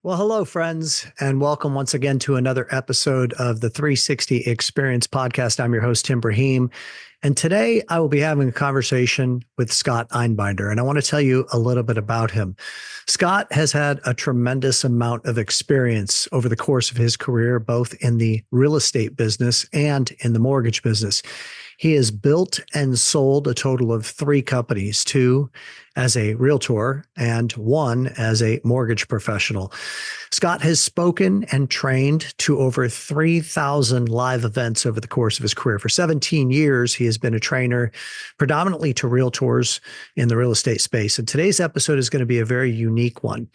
Well, hello, friends, and welcome once again to another episode of the 360 Experience podcast. I'm your host, Tim Braheem, and today I will be having a conversation with Scott Einbinder, and I want to tell you a little bit about him. Scott has had a tremendous amount of experience over the course of his career, both in the real estate business and in the mortgage business. He has built and sold a total of 3 companies, 2 as a realtor and 1 as a mortgage professional. Scott has spoken and trained to over 3,000 live events over the course of his career. For 17 years, he has been a trainer predominantly to realtors in the real estate space. And today's episode is going to be a very unique one.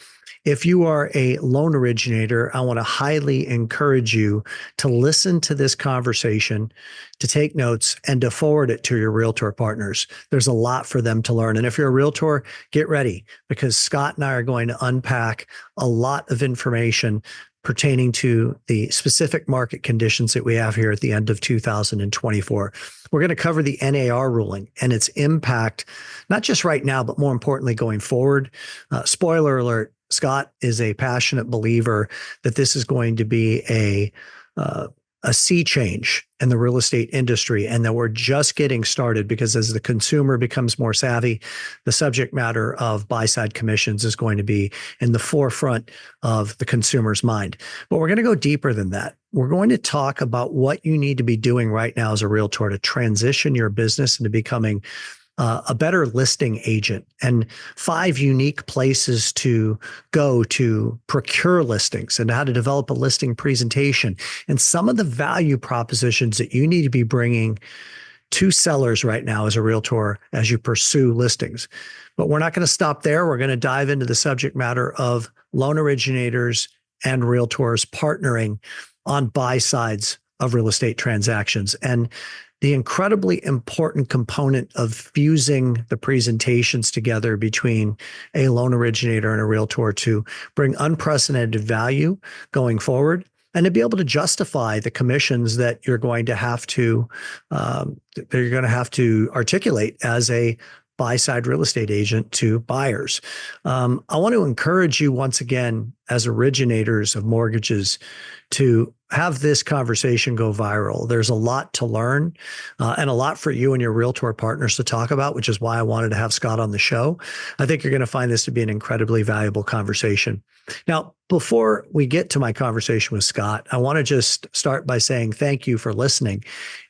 If you are a loan originator, I want to highly encourage you to listen to this conversation, to take notes, and to forward it to your realtor partners. There's a lot for them to learn. And if you're a realtor, get ready, because Scott and I are going to unpack a lot of information pertaining to the specific market conditions that we have here at the end of 2024. We're going to cover the NAR ruling and its impact, not just right now, but more importantly, going forward. Spoiler alert, Scott is a passionate believer that this is going to be a sea change in the real estate industry, and that we're just getting started, because as the consumer becomes more savvy, the subject matter of buy-side commissions is going to be in the forefront of the consumer's mind. But we're going to go deeper than that. We're going to talk about what you need to be doing right now as a realtor to transition your business into becoming a better listing agent, and 5 unique places to go to procure listings, and how to develop a listing presentation, and some of the value propositions that you need to be bringing to sellers right now as a realtor as you pursue listings. But we're not going to stop there. We're going to dive into the subject matter of loan originators and realtors partnering on buy sides of real estate transactions, and the incredibly important component of fusing the presentations together between a loan originator and a realtor to bring unprecedented value going forward, and to be able to justify the commissions that you're going to have to articulate as a buy-side real estate agent to buyers. I want to encourage you once again, as originators of mortgages, to have this conversation go viral. There's a lot to learn and a lot for you and your realtor partners to talk about, which is why I wanted to have Scott on the show. I think you're going to find this to be an incredibly valuable conversation. Now, before we get to my conversation with Scott, I want to just start by saying thank you for listening.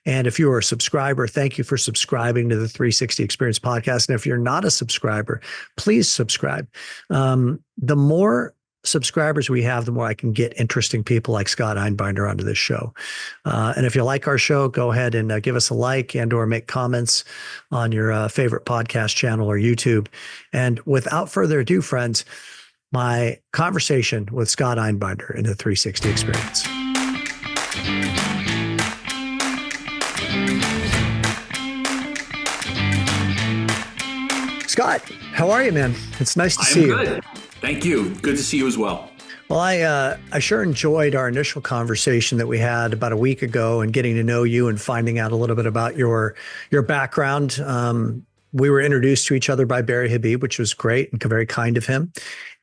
And if you are a subscriber, thank you for subscribing to the 360 Experience podcast. And if you're not a subscriber, please subscribe. The more subscribers we have, the more I can get interesting people like Scott Einbinder onto this show. And if you like our show, go ahead and give us a like and or make comments on your favorite podcast channel or YouTube. And without further ado, friends, my conversation with Scott Einbinder in the 360 Experience. Scott, how are you, man? It's nice to see you. I'm good. Thank you. Good to see you as well. Well, I sure enjoyed our initial conversation that we had about a week ago, and getting to know you and finding out a little bit about your background. We were introduced to each other by Barry Habib, which was great and very kind of him.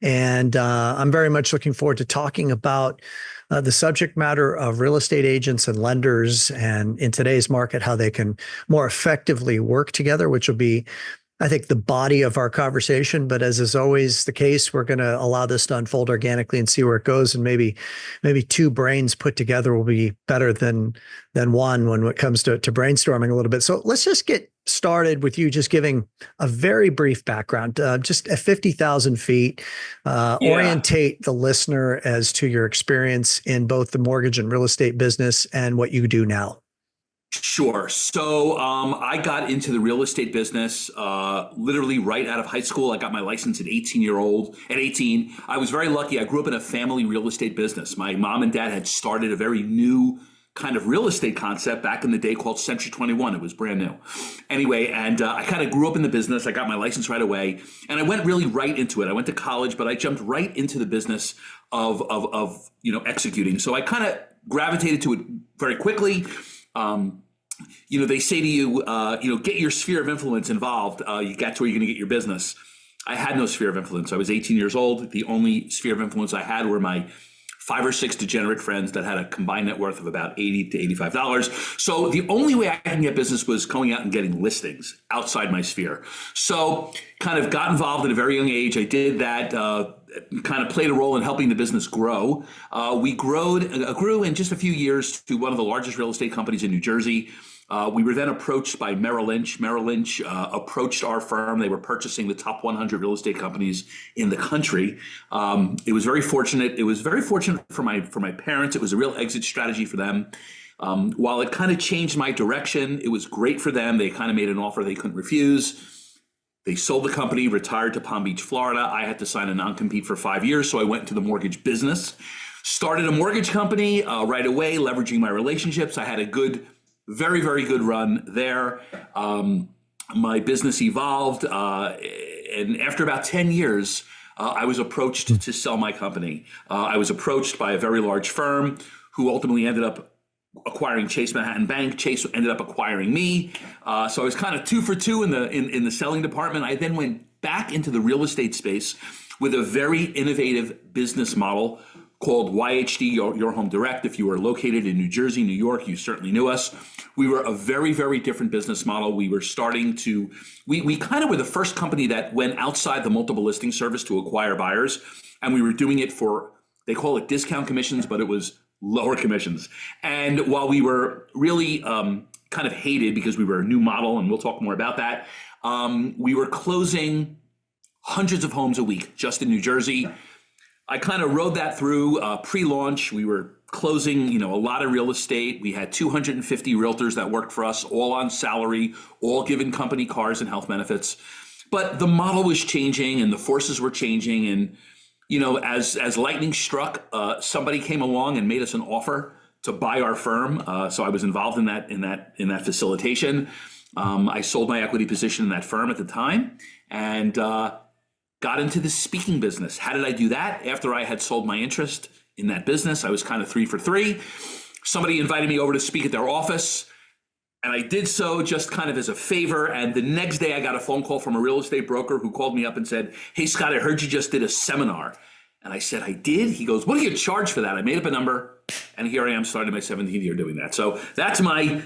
And I'm very much looking forward to talking about the subject matter of real estate agents and lenders, and in today's market, how they can more effectively work together, which will be, I think, the body of our conversation. But as is always the case, we're going to allow this to unfold organically and see where it goes. And maybe 2 brains put together will be better than one when it comes to brainstorming a little bit. So let's just get started with you just giving a very brief background, just at 50,000 feet, orientate the listener as to your experience in both the mortgage and real estate business and what you do now. Sure. So I got into the real estate business literally right out of high school. I got my license at 18. I was very lucky. I grew up in a family real estate business. My mom and dad had started a very new kind of real estate concept back in the day called Century 21. It was brand new. Anyway, and I kind of grew up in the business. I got my license right away, and I went really right into it. I went to college, but I jumped right into the business of executing. So I kind of gravitated to it very quickly. They say to you, get your sphere of influence involved. You get to where you're going to get your business. I had no sphere of influence. I was 18 years old. The only sphere of influence I had were my 5 or 6 degenerate friends that had a combined net worth of about $80 to $85. So the only way I can get business was going out and getting listings outside my sphere. So kind of got involved at a very young age. I did that, kind of played a role in helping the business grow. We grew in just a few years to one of the largest real estate companies in New Jersey. We were then approached by Merrill Lynch. Merrill Lynch approached our firm. They were purchasing the top 100 real estate companies in the country. It was very fortunate. It was very fortunate for my parents. It was a real exit strategy for them. While it kind of changed my direction, it was great for them. They kind of made an offer they couldn't refuse. They sold the company, retired to Palm Beach, Florida. I had to sign a non-compete for 5 years, so I went into the mortgage business. Started a mortgage company right away, leveraging my relationships. I had a very, very good run there. My business evolved, and after about 10 years, I was approached to sell my company. I was approached by a very large firm who ultimately ended up acquiring Chase Manhattan Bank. Chase ended up acquiring me. So I was kind of 2 for 2 in the selling department. I then went back into the real estate space with a very innovative business model called YHD, Your Home Direct. If you were located in New Jersey, New York, you certainly knew us. We were a very, very different business model. We were starting to, we kind of were the first company that went outside the multiple listing service to acquire buyers. And we were doing it for, they call it discount commissions, but it was lower commissions. And while we were really kind of hated because we were a new model, and we'll talk more about that, we were closing hundreds of homes a week just in New Jersey. I kind of rode that through pre-launch. We were closing, a lot of real estate. We had 250 realtors that worked for us, all on salary, all given company cars and health benefits. But the model was changing and the forces were changing. And, as lightning struck, somebody came along and made us an offer to buy our firm. So I was involved in that facilitation. I sold my equity position in that firm at the time and got into the speaking business. How did I do that? After I had sold my interest in that business, I was kind of 3 for 3. Somebody invited me over to speak at their office, and I did so just kind of as a favor. And the next day I got a phone call from a real estate broker who called me up and said, "Hey, Scott, I heard you just did a seminar." And I said, "I did?" He goes, "What do you charge for that?" I made up a number, and here I am starting my 17th year doing that. So that's my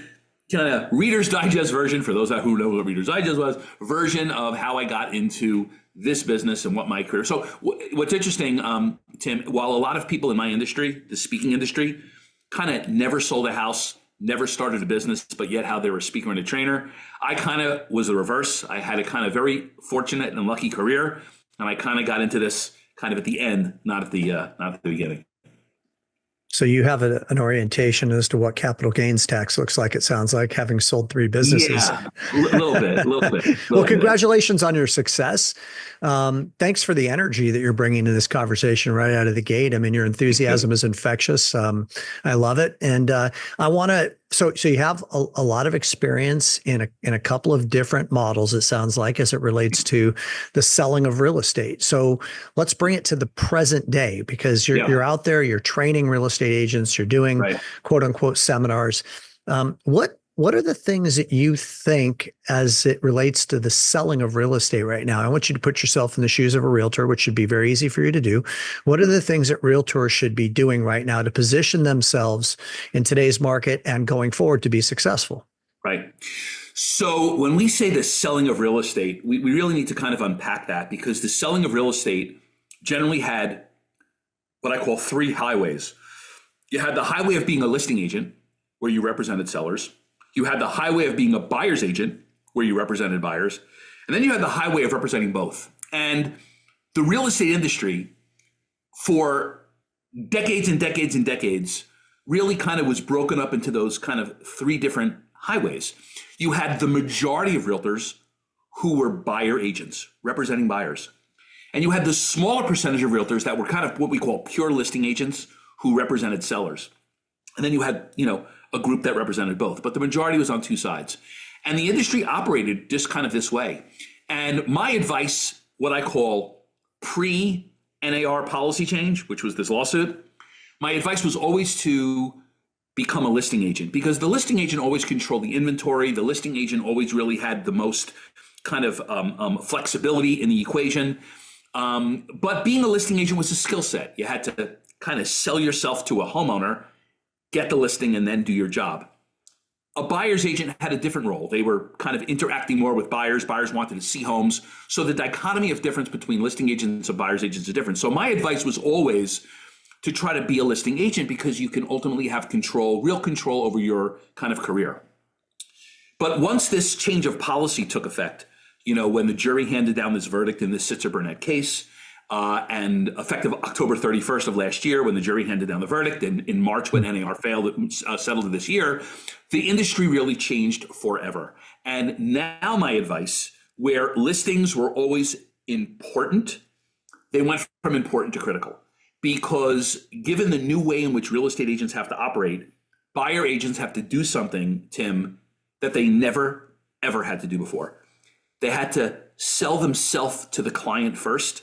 kind of Reader's Digest version, for those who know what Reader's Digest was, version of how I got into this business and what my career. So what's interesting, Tim, while a lot of people in my industry, the speaking industry, kind of never sold a house, never started a business, but yet how they were a speaker and a trainer, I kind of was the reverse. I had a kind of very fortunate and lucky career, and I kind of got into this kind of at the end, not at the beginning. So you have an orientation as to what capital gains tax looks like, it sounds like, having sold 3 businesses. Yeah, a little bit. Well, congratulations on your success. Thanks for the energy that you're bringing to this conversation right out of the gate. I mean, your enthusiasm is infectious. I love it. And I want to, so you have a lot of experience in a couple of different models, it sounds like, as it relates to the selling of real estate. So let's bring it to the present day, because you're out there, you're training real estate agents, you're doing quote unquote seminars. What are the things that you think as it relates to the selling of real estate right now? I want you to put yourself in the shoes of a realtor, which should be very easy for you to do. What are the things that realtors should be doing right now to position themselves in today's market and going forward to be successful? Right. So when we say the selling of real estate, we really need to kind of unpack that, because the selling of real estate generally had what I call 3 highways. You had the highway of being a listing agent, where you represented sellers. You had the highway of being a buyer's agent, where you represented buyers. And then you had the highway of representing both. And the real estate industry, for decades and decades and decades, really kind of was broken up into those kind of 3 different highways. You had the majority of realtors who were buyer agents, representing buyers. And you had the smaller percentage of realtors that were kind of what we call pure listing agents, who represented sellers. And then you had, a group that represented both, but the majority was on 2 sides. And the industry operated just kind of this way. And my advice, what I call pre-NAR policy change, which was this lawsuit, my advice was always to become a listing agent, because the listing agent always controlled the inventory. The listing agent always really had the most kind of flexibility in the equation. But being a listing agent was a skill set. You had to kind of sell yourself to a homeowner, get the listing, and then do your job. A buyer's agent had a different role. They were kind of interacting more with buyers. Buyers wanted to see homes. So the dichotomy of difference between listing agents and buyer's agents is different. So my advice was always to try to be a listing agent because you can ultimately have control, real control over your kind of career. But once this change of policy took effect, when the jury handed down this verdict in this Sitzer-Burnett case, and effective October 31st of last year, when the jury handed down the verdict, and in March when NAR settled this year, the industry really changed forever. And now my advice, where listings were always important, they went from important to critical. Because given the new way in which real estate agents have to operate, buyer agents have to do something, Tim, that they never, ever had to do before. They had to sell themselves to the client first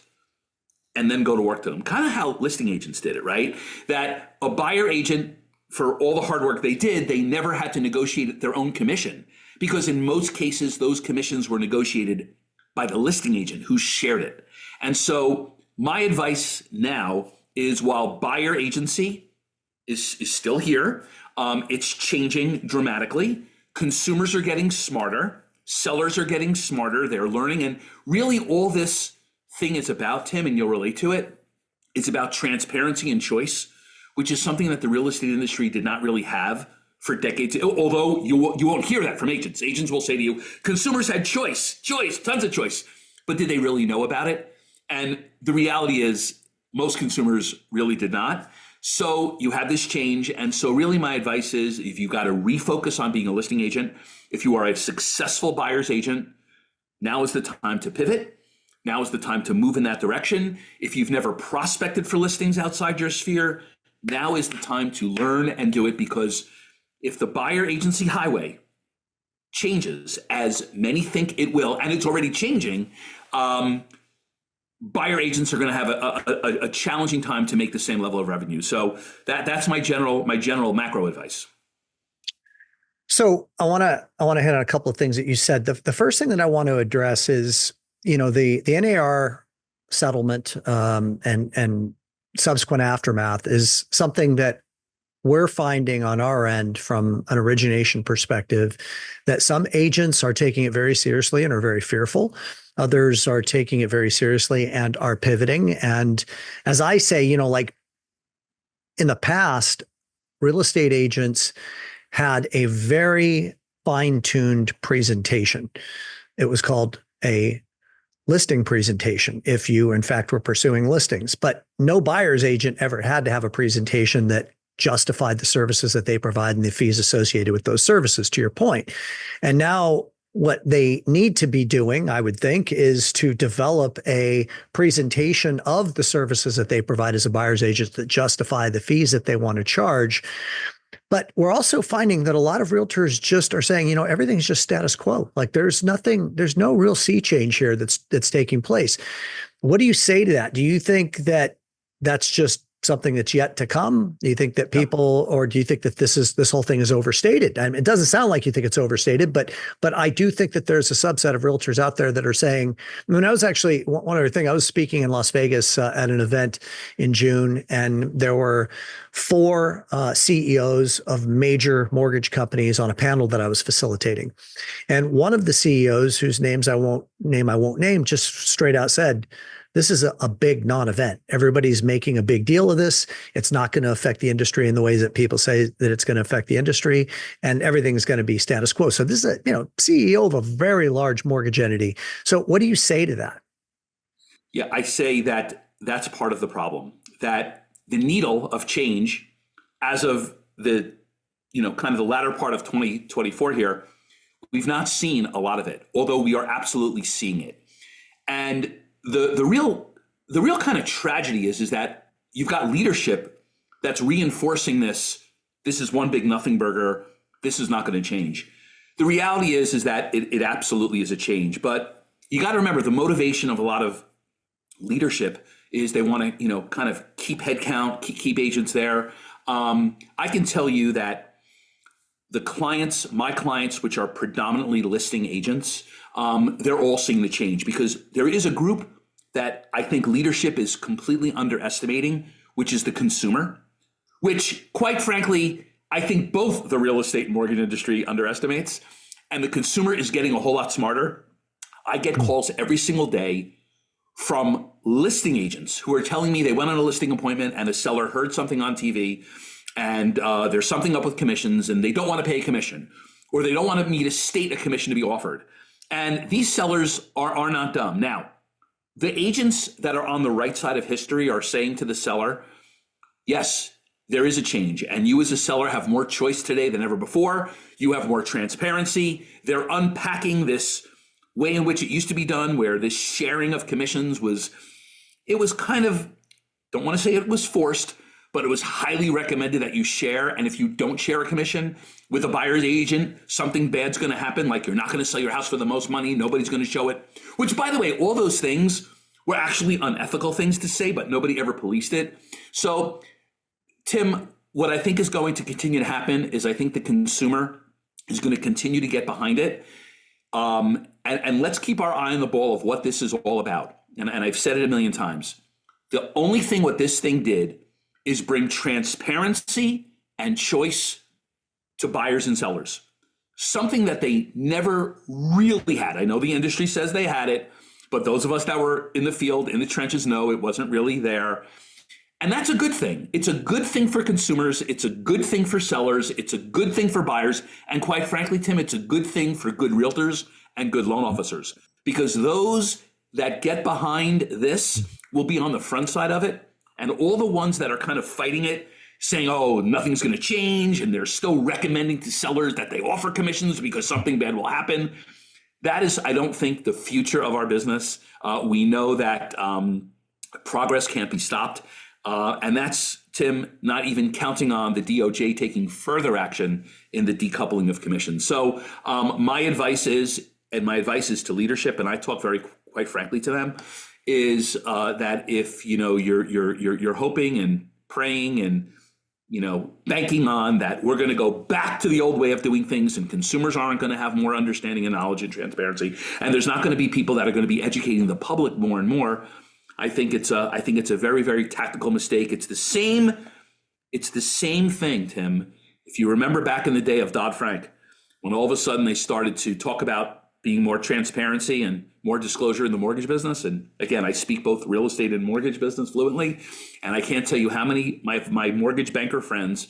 and then go to work to them. Kind of how listing agents did it, right? That a buyer agent, for all the hard work they did, they never had to negotiate their own commission because in most cases, those commissions were negotiated by the listing agent who shared it. And so my advice now is while buyer agency is still here, it's changing dramatically. Consumers are getting smarter. Sellers are getting smarter. They're learning. And really all this thing is about, Tim, and you'll relate to it, it's about transparency and choice, which is something that the real estate industry did not really have for decades. Although you won't hear that from agents. Agents will say to you, consumers had choice, tons of choice. But did they really know about it? And the reality is most consumers really did not. So you have this change. And so really my advice is if you've got to refocus on being a listing agent, if you are a successful buyer's agent, now is the time to pivot. Now is the time to move in that direction. If you've never prospected for listings outside your sphere, now is the time to learn and do it, because if the buyer agency highway changes, as many think it will, and it's already changing, buyer agents are going to have a challenging time to make the same level of revenue. So that's my general macro advice. So I want to hit on a couple of things that you said. The first thing that I want to address is, the NAR settlement and subsequent aftermath is something that we're finding on our end from an origination perspective, that some agents are taking it very seriously and are very fearful. Others are taking it very seriously and are pivoting. And as I say, like in the past, real estate agents had a very fine-tuned presentation. It was called a listing presentation if you, in fact, were pursuing listings. But no buyer's agent ever had to have a presentation that justified the services that they provide and the fees associated with those services, to your point. And now what they need to be doing, I would think, is to develop a presentation of the services that they provide as a buyer's agent that justify the fees that they want to charge. But we're also finding that a lot of realtors just are saying, everything's just status quo. Like there's no real sea change here that's taking place. What do you say to that? Do you think that that's just something that's yet to come? Do you think that people, or do you think that this whole thing is overstated? I mean, it doesn't sound like you think it's overstated, but I do think that there's a subset of realtors out there that are saying, when I was actually, one other thing, I was speaking in Las Vegas at an event in June, and there were 4 CEOs of major mortgage companies on a panel that I was facilitating. And one of the CEOs, whose names I won't name, just straight out said, this is a big non-event. Everybody's making a big deal of this. It's not going to affect the industry in the ways that people say that it's going to affect the industry, and everything's going to be status quo. So this is a CEO of a very large mortgage entity. So what do you say to that? Yeah, I say that that's part of the problem. That the needle of change, as of the kind of the latter part of 2024 here, we've not seen a lot of it, although we are absolutely seeing it. And the real kind of tragedy is that you've got leadership that's reinforcing this is one big nothing burger. This is not going to change. The reality is that it absolutely is a change. But you got to remember, the motivation of a lot of leadership is they want to, kind of keep headcount, keep agents there. I can tell you that my clients, which are predominantly listing agents, they're all seeing the change, because there is a group that I think leadership is completely underestimating, which is the consumer, which, quite frankly, I think both the real estate and mortgage industry underestimates, and the consumer is getting a whole lot smarter. I get calls every single day from listing agents who are telling me they went on a listing appointment and the seller heard something on TV, and there's something up with commissions and they don't want to pay a commission, or they don't want me to state a commission to be offered. And these sellers are not dumb. Now, the agents that are on the right side of history are saying to the seller, yes, there is a change, and you as a seller have more choice today than ever before. You have more transparency. They're unpacking this way in which it used to be done, where this sharing of commissions was kind of, don't want to say it was forced, but it was highly recommended that you share. And if you don't share a commission with a buyer's agent, something bad's going to happen, like you're not going to sell your house for the most money, nobody's going to show it, which, by the way, all those things were actually unethical things to say, but nobody ever policed it. So, Tim, what I think is going to continue to happen is I think the consumer is going to continue to get behind it. And let's keep our eye on the ball of what this is all about. And I've said it a million times. The only thing what this thing did is bring transparency and choice to buyers and sellers, something that they never really had. I know the industry says they had it, but those of us that were in the field, in the trenches, know it wasn't really there. And that's a good thing. It's a good thing for consumers. It's a good thing for sellers. It's a good thing for buyers. And quite frankly, Tim, it's a good thing for good realtors and good loan officers, because those that get behind this will be on the front side of it. And all the ones that are kind of fighting it, saying, oh, nothing's going to change, and they're still recommending to sellers that they offer commissions because something bad will happen. That is, I don't think, the future of our business. We know that progress can't be stopped. And that's, Tim, not even counting on the DOJ taking further action in the decoupling of commissions. So my advice is to leadership, and I talk quite frankly to them, is that if you're hoping and praying and banking on that we're going to go back to the old way of doing things, and consumers aren't going to have more understanding and knowledge and transparency, and there's not going to be people that are going to be educating the public more and more, I think it's a very, very tactical mistake. It's the same thing, Tim. If you remember back in the day of Dodd-Frank, when all of a sudden they started to talk about being more transparency and more disclosure in the mortgage business. And again, I speak both real estate and mortgage business fluently. And I can't tell you how many my mortgage banker friends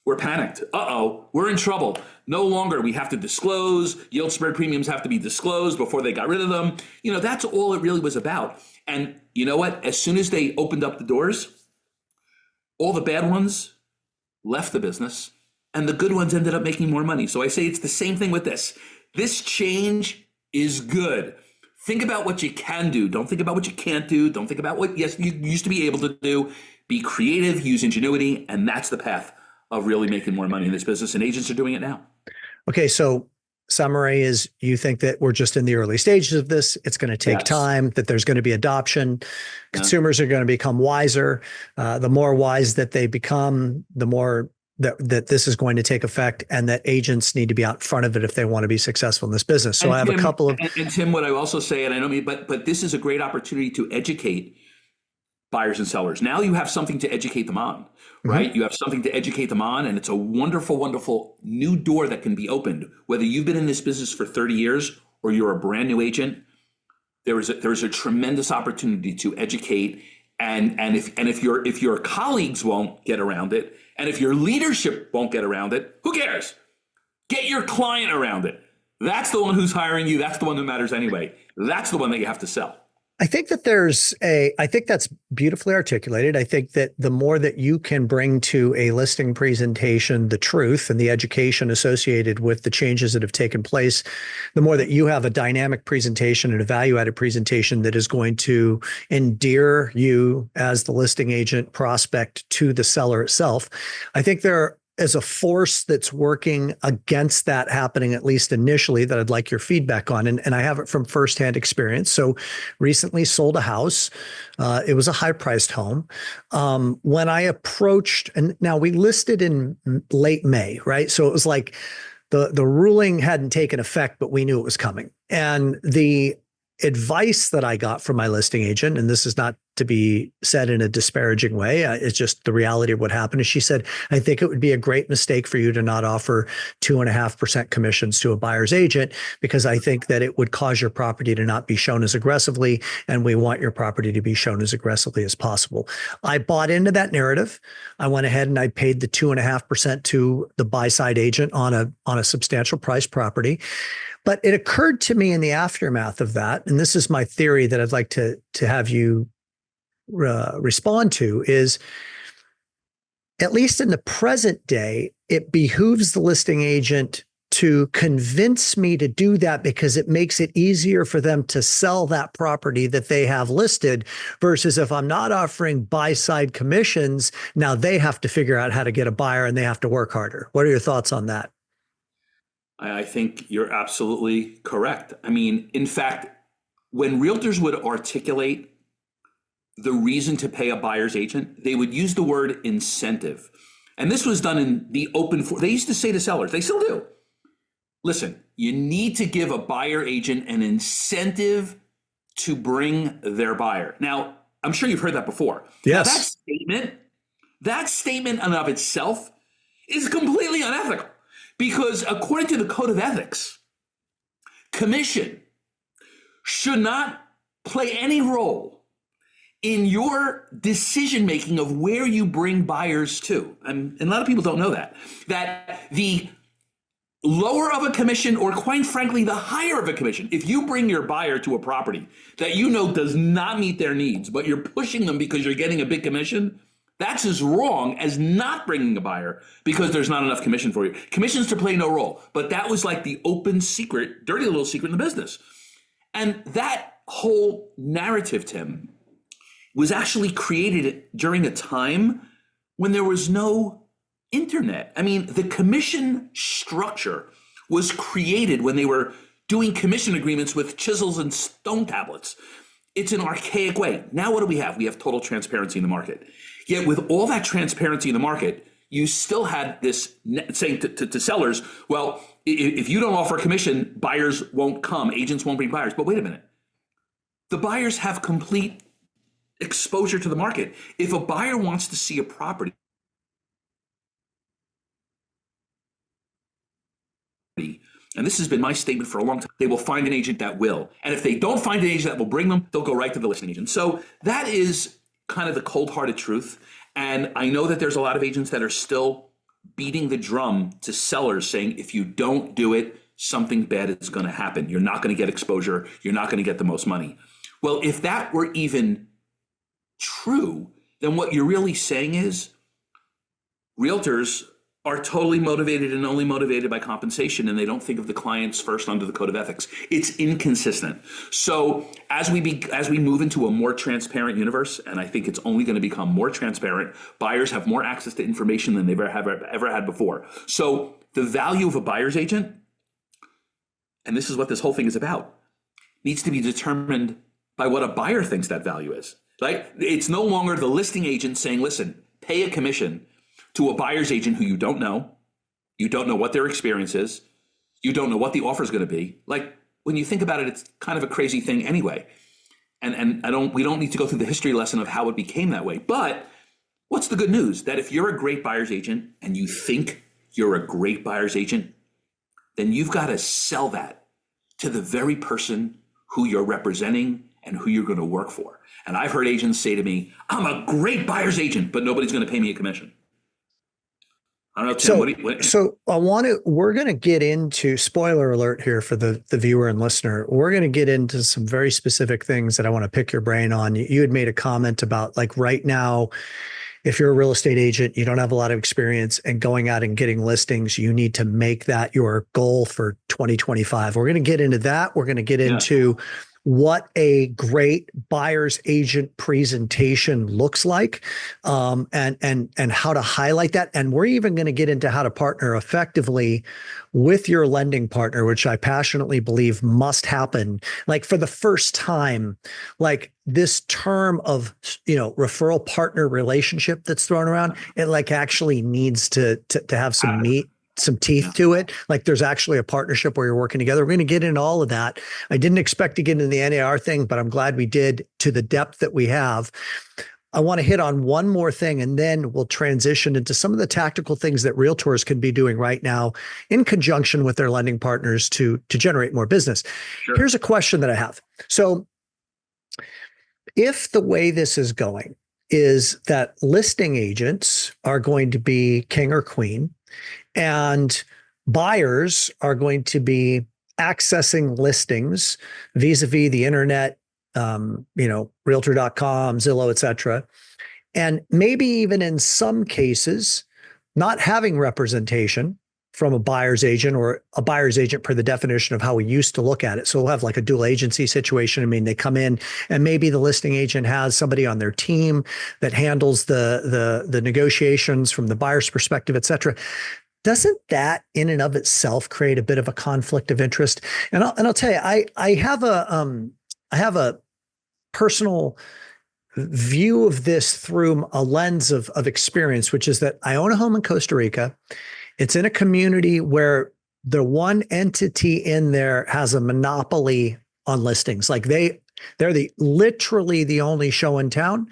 were panicked. Uh-oh, we're in trouble. No longer we have to disclose. Yield spread premiums have to be disclosed before they got rid of them. That's all it really was about. And you know what? As soon as they opened up the doors, all the bad ones left the business and the good ones ended up making more money. So I say it's the same thing with this. This change is good. Think about what you can do. Don't think about what you can't do. Don't think about what you used to be able to do. Be creative, use ingenuity, and that's the path of really making more money in this business. And agents are doing it now. Okay, so summary is you think that we're just in the early stages of this. It's going to take time, that there's going to be adoption. Consumers are going to become wiser. The more wise that they become, the more that this is going to take effect, and that agents need to be out front of it if they want to be successful in this business. So I have a couple of... And Tim, what I also say, and I don't mean, but this is a great opportunity to educate buyers and sellers. Now you have something to educate them on, right? Mm-hmm. You have something to educate them on, and it's a wonderful, wonderful new door that can be opened. Whether you've been in this business for 30 years or you're a brand new agent, there is a tremendous opportunity to educate. And if your colleagues won't get around it, and if your leadership won't get around it, who cares? Get your client around it. That's the one who's hiring you. That's the one who matters anyway. That's the one that you have to sell. I think that I think that's beautifully articulated. I think that the more that you can bring to a listing presentation the truth and the education associated with the changes that have taken place, the more that you have a dynamic presentation and a value-added presentation that is going to endear you as the listing agent prospect to the seller itself. I think there as a force that's working against that happening, at least initially, that I'd like your feedback on. And I have it from firsthand experience. So recently sold a house. It was a high priced home. When I approached, and now we listed in late May, right? So it was like the ruling hadn't taken effect, but we knew it was coming. And the advice that I got from my listing agent, and this is not to be said in a disparaging way, it's just the reality of what happened, is she said, I think it would be a great mistake for you to not offer 2.5% commissions to a buyer's agent, because I think that it would cause your property to not be shown as aggressively, and we want your property to be shown as aggressively as possible. I bought into that narrative. I went ahead and I paid the 2.5% to the buy side agent on a substantial price property. But it occurred to me in the aftermath of that, and this is my theory that I'd like to have you respond to, is at least in the present day, it behooves the listing agent to convince me to do that, because it makes it easier for them to sell that property that they have listed, versus if I'm not offering buy side commissions, now they have to figure out how to get a buyer and they have to work harder. What are your thoughts on that? I think you're absolutely correct. I mean, in fact, when realtors would articulate the reason to pay a buyer's agent, they would use the word incentive. And this was done in the open forum. They used to say to sellers, they still do, listen, you need to give a buyer agent an incentive to bring their buyer. Now, I'm sure you've heard that before. Yes. Now, that statement in and of itself is completely unethical. Because according to the Code of Ethics, commission should not play any role in your decision-making of where you bring buyers to. And a lot of people don't know that the lower of a commission, or quite frankly, the higher of a commission, if you bring your buyer to a property that you know does not meet their needs, but you're pushing them because you're getting a big commission, that's as wrong as not bringing a buyer because there's not enough commission for you. Commissions to play no role. But that was like the open secret, dirty little secret in the business. And that whole narrative, Tim, was actually created during a time when there was no internet. I mean, the commission structure was created when they were doing commission agreements with chisels and stone tablets. It's an archaic way. Now what do we have? We have total transparency in the market. Yet with all that transparency in the market, you still had this saying to sellers, well, if you don't offer a commission, buyers won't come, agents won't bring buyers. But wait a minute. The buyers have complete exposure to the market. If a buyer wants to see a property, and this has been my statement for a long time, they will find an agent that will. And if they don't find an agent that will bring them, they'll go right to the listing agent. So that is kind of the cold-hearted truth. And I know that there's a lot of agents that are still beating the drum to sellers saying, if you don't do it, something bad is going to happen. You're not going to get exposure. You're not going to get the most money. Well, if that were even true, then what you're really saying is realtors are totally motivated and only motivated by compensation, and they don't think of the clients first under the Code of Ethics. It's inconsistent. So as we move into a more transparent universe, and I think it's only going to become more transparent, buyers have more access to information than they've ever had before. So the value of a buyer's agent, and this is what this whole thing is about, needs to be determined by what a buyer thinks that value is. Like, it's no longer the listing agent saying, listen, pay a commission to a buyer's agent who you don't know what their experience is, you don't know what the offer is going to be. Like, when you think about it, it's kind of a crazy thing anyway. And we don't need to go through the history lesson of how it became that way. But what's the good news? That if you're a great buyer's agent and you think you're a great buyer's agent, then you've got to sell that to the very person who you're representing and who you're going to work for. And I've heard agents say to me, I'm a great buyer's agent, but nobody's going to pay me a commission. I don't know, Tim, so we're going to get into, spoiler alert here for the viewer and listener, we're going to get into some very specific things that I want to pick your brain on. You had made a comment about, like, right now, if you're a real estate agent, you don't have a lot of experience and going out and getting listings, you need to make that your goal for 2025. We're going to get into that. We're going to get into what a great buyer's agent presentation looks like, and how to highlight that. And we're even going to get into how to partner effectively with your lending partner, which I passionately believe must happen. Like for the first time, like this term of, referral partner relationship that's thrown around, it like actually needs to have some meat, some teeth to it. Like there's actually a partnership where you're working together. We're going to get into all of that. I didn't expect to get into the NAR thing, but I'm glad we did to the depth that we have. I want to hit on one more thing, and then we'll transition into some of the tactical things that realtors can be doing right now in conjunction with their lending partners to generate more business. Sure. Here's a question that I have. So if the way this is going is that listing agents are going to be king or queen, and buyers are going to be accessing listings vis-a-vis the internet, realtor.com, Zillow, et cetera. And maybe even in some cases, not having representation from a buyer's agent or a buyer's agent per the definition of how we used to look at it. So we'll have like a dual agency situation. I mean, they come in and maybe the listing agent has somebody on their team that handles the negotiations from the buyer's perspective, et cetera. Doesn't that in and of itself create a bit of a conflict of interest? And I'll tell you, I have a personal view of this through a lens of experience, which is that I own a home in Costa Rica. It's in a community where the one entity in there has a monopoly on listings. Like they're literally the only show in town.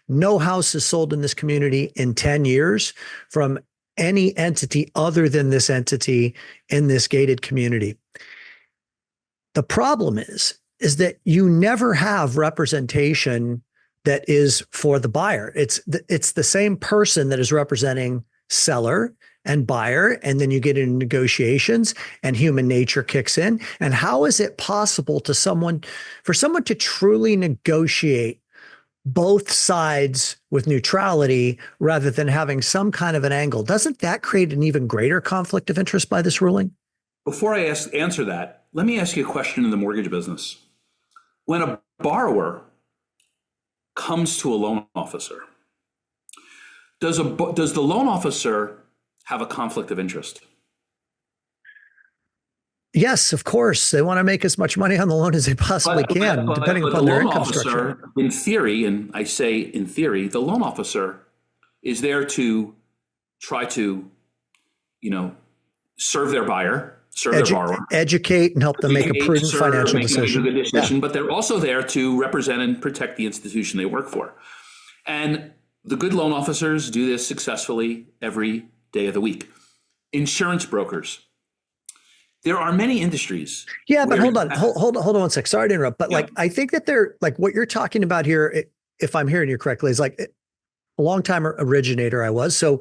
No house is sold in this community in 10 years from any entity other than this entity in this gated community. The problem is that you never have representation that is for the buyer. It's the same person that is representing seller and buyer, and then you get into negotiations and human nature kicks in. And how is it possible for someone to truly negotiate both sides with neutrality rather than having some kind of an angle? Doesn't that create an even greater conflict of interest by this ruling? Before I answer that, let me ask you a question in the mortgage business. When a borrower comes to a loan officer, does the loan officer have a conflict of interest? Yes, of course. They want to make as much money on the loan as they possibly can, depending upon their income structure. In theory, and I say in theory, the loan officer is there to try to, serve their buyer, their borrower, educate and help them make a prudent financial decision. Make a good decision, but they're also there to represent and protect the institution they work for. And the good loan officers do this successfully every day of the week. Insurance brokers. There are many industries. Yeah, but hold on 1 sec. Sorry to interrupt, but I think that they're like what you're talking about here, if I'm hearing you correctly, is like a long time originator I was. So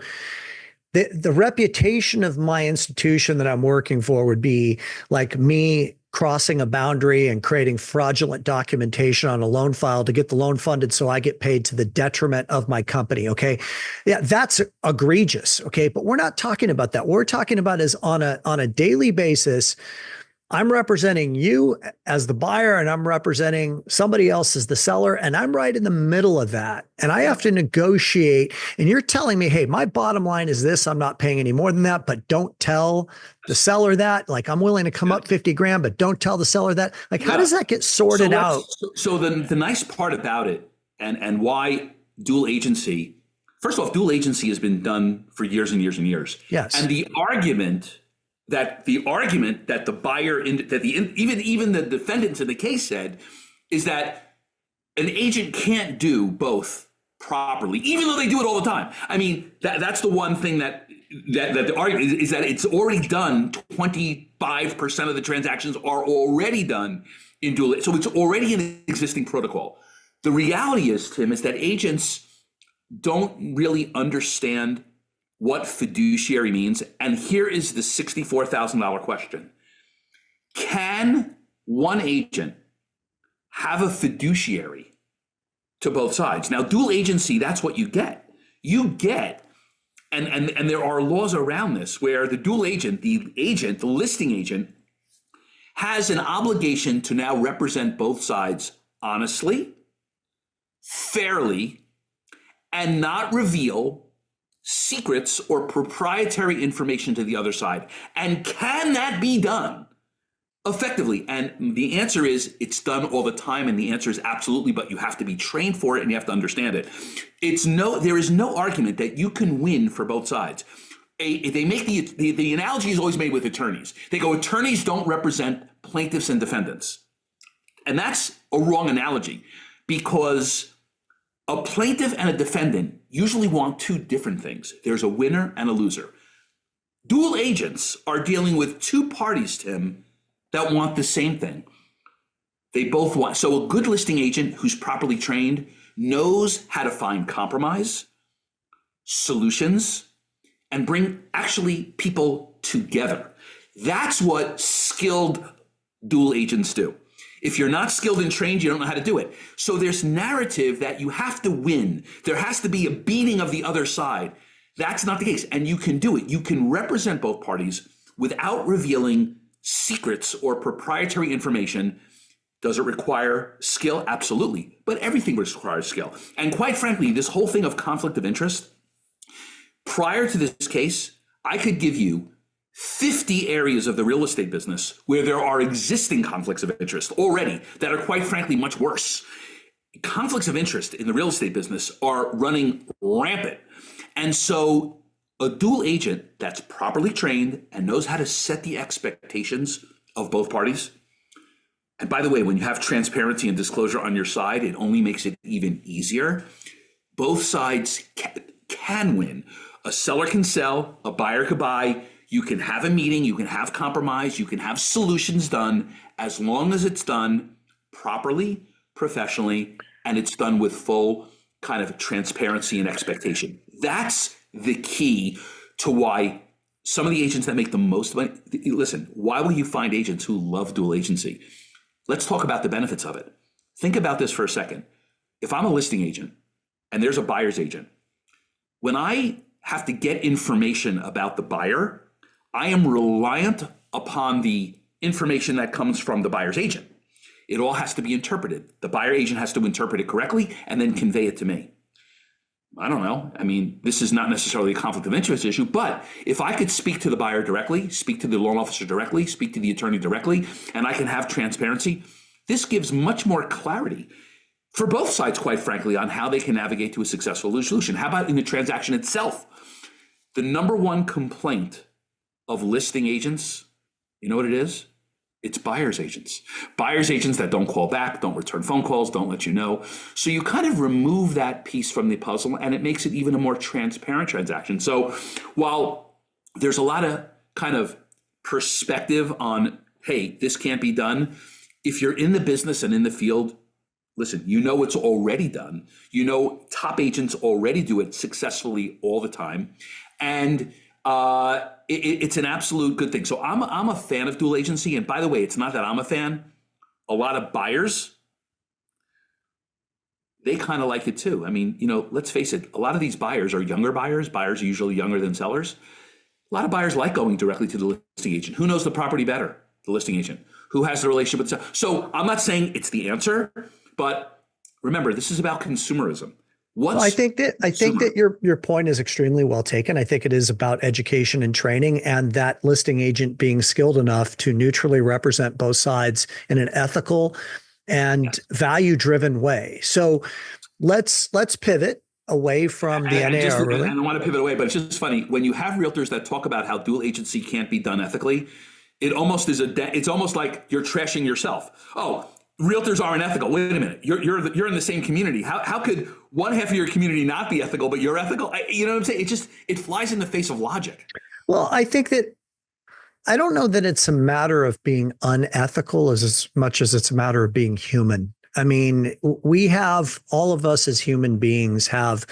the reputation of my institution that I'm working for would be like me crossing a boundary and creating fraudulent documentation on a loan file to get the loan funded so I get paid to the detriment of my company. Okay. Yeah, that's egregious. Okay. But we're not talking about that. What we're talking about is on a daily basis, I'm representing you as the buyer and I'm representing somebody else as the seller. And I'm right in the middle of that. And I have to negotiate. And you're telling me, hey, my bottom line is this. I'm not paying any more than that, but don't tell the seller that. Like I'm willing to come up 50 grand, but don't tell the seller that. Like, how does that get sorted out? So the nice part about it and why dual agency, first off, dual agency has been done for years and years and years. Yes. And the argument that the buyer even the defendants in the case said is that an agent can't do both properly, even though they do it all the time. I mean, that's the one thing that the argument is that it's already done. 25% of the transactions are already done in dual, so it's already an existing protocol. The reality is, Tim, is that agents don't really understand what fiduciary means. And here is the $64,000 question. Can one agent have a fiduciary to both sides? Now, dual agency, that's what you get. And there are laws around this where the dual agent, the listing agent, has an obligation to now represent both sides honestly, fairly, and not reveal secrets or proprietary information to the other side. And can that be done effectively? And the answer is it's done all the time. And the answer is absolutely, but you have to be trained for it and you have to understand it. There is no argument that you can win for both sides. They make the analogy is always made with attorneys. They go, attorneys don't represent plaintiffs and defendants. And that's a wrong analogy, because a plaintiff and a defendant usually want two different things. There's a winner and a loser. Dual agents are dealing with two parties, Tim, that want the same thing. They both want. So a good listing agent who's properly trained knows how to find compromise, solutions, and bring actually people together. That's what skilled dual agents do. If you're not skilled and trained, you don't know how to do it. So there's narrative that you have to win. There has to be a beating of the other side. That's not the case. And you can do it. You can represent both parties without revealing secrets or proprietary information. Does it require skill? Absolutely. But everything requires skill. And quite frankly, this whole thing of conflict of interest, prior to this case, I could give you 50 areas of the real estate business where there are existing conflicts of interest already that are quite frankly much worse. Conflicts of interest in the real estate business are running rampant. And so a dual agent that's properly trained and knows how to set the expectations of both parties. And by the way, when you have transparency and disclosure on your side, it only makes it even easier. Both sides can win. A seller can sell, a buyer could buy. You can have a meeting, you can have compromise, you can have solutions done, as long as it's done properly, professionally, and it's done with full kind of transparency and expectation. That's the key to why some of the agents that make the most money. Listen, why will you find agents who love dual agency? Let's talk about the benefits of it. Think about this for a second. If I'm a listing agent and there's a buyer's agent, when I have to get information about the buyer, I am reliant upon the information that comes from the buyer's agent. It all has to be interpreted. The buyer agent has to interpret it correctly and then convey it to me. I don't know. I mean, this is not necessarily a conflict of interest issue, but if I could speak to the buyer directly, speak to the loan officer directly, speak to the attorney directly, and I can have transparency, this gives much more clarity for both sides, quite frankly, on how they can navigate to a successful solution. How about in the transaction itself? The number one complaint of listing agents, you know what it is? It's buyer's agents. Buyer's agents that don't call back, don't return phone calls, don't let you know. So you kind of remove that piece from the puzzle and it makes it even a more transparent transaction. So while there's a lot of kind of perspective on, hey, this can't be done, if you're in the business and in the field, listen, you know it's already done. You know top agents already do it successfully all the time. And it's an absolute good thing. So I'm a fan of dual agency. And by the way, it's not that I'm a fan. A lot of buyers, they kind of like it too. I mean, let's face it. A lot of these buyers are younger buyers. Buyers are usually younger than sellers. A lot of buyers like going directly to the listing agent. Who knows the property better? The listing agent. Who has the relationship with the seller? So I'm not saying it's the answer, but remember, this is about consumerism. Well, I think that your point is extremely well taken. I think it is about education and training, and that listing agent being skilled enough to neutrally represent both sides in an ethical and value-driven way. So let's pivot away from the NAR. And I want to pivot away, but it's just funny when you have realtors that talk about how dual agency can't be done ethically. It's almost like you're trashing yourself. Oh, realtors aren't ethical. Wait a minute. You're in the same community. How could one half of your community not be ethical, but you're ethical? You know what I'm saying? It flies in the face of logic. Well, I don't know that it's a matter of being unethical as much as it's a matter of being human. I mean, all of us as human beings have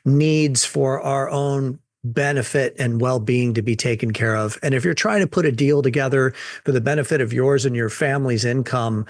needs for our own benefit and well-being to be taken care of. And if you're trying to put a deal together for the benefit of yours and your family's income,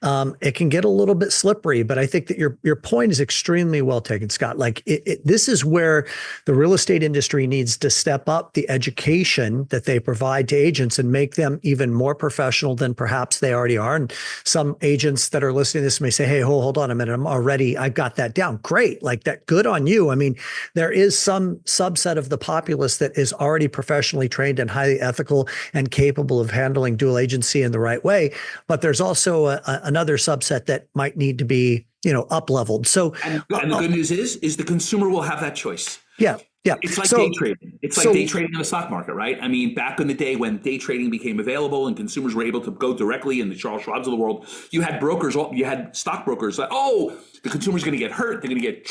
it can get a little bit slippery. But I think that your point is extremely well taken, Scott. Like this is where the real estate industry needs to step up the education that they provide to agents and make them even more professional than perhaps they already are. And some agents that are listening to this may say, hey, hold on a minute. I've got that down. Great. Like that. Good on you. I mean, there is some subset of the populace that is already professionally trained and highly ethical and capable of handling dual agency in the right way. But there's also another subset that might need to be, up leveled. So, and the good news is the consumer will have that choice. Yeah. Yeah. It's like day trading. It's like day trading in the stock market, right? I mean, back in the day when day trading became available and consumers were able to go directly in the Charles Schwabs of the world, you had brokers, you had stockbrokers like, oh, the consumer's going to get hurt. They're going to get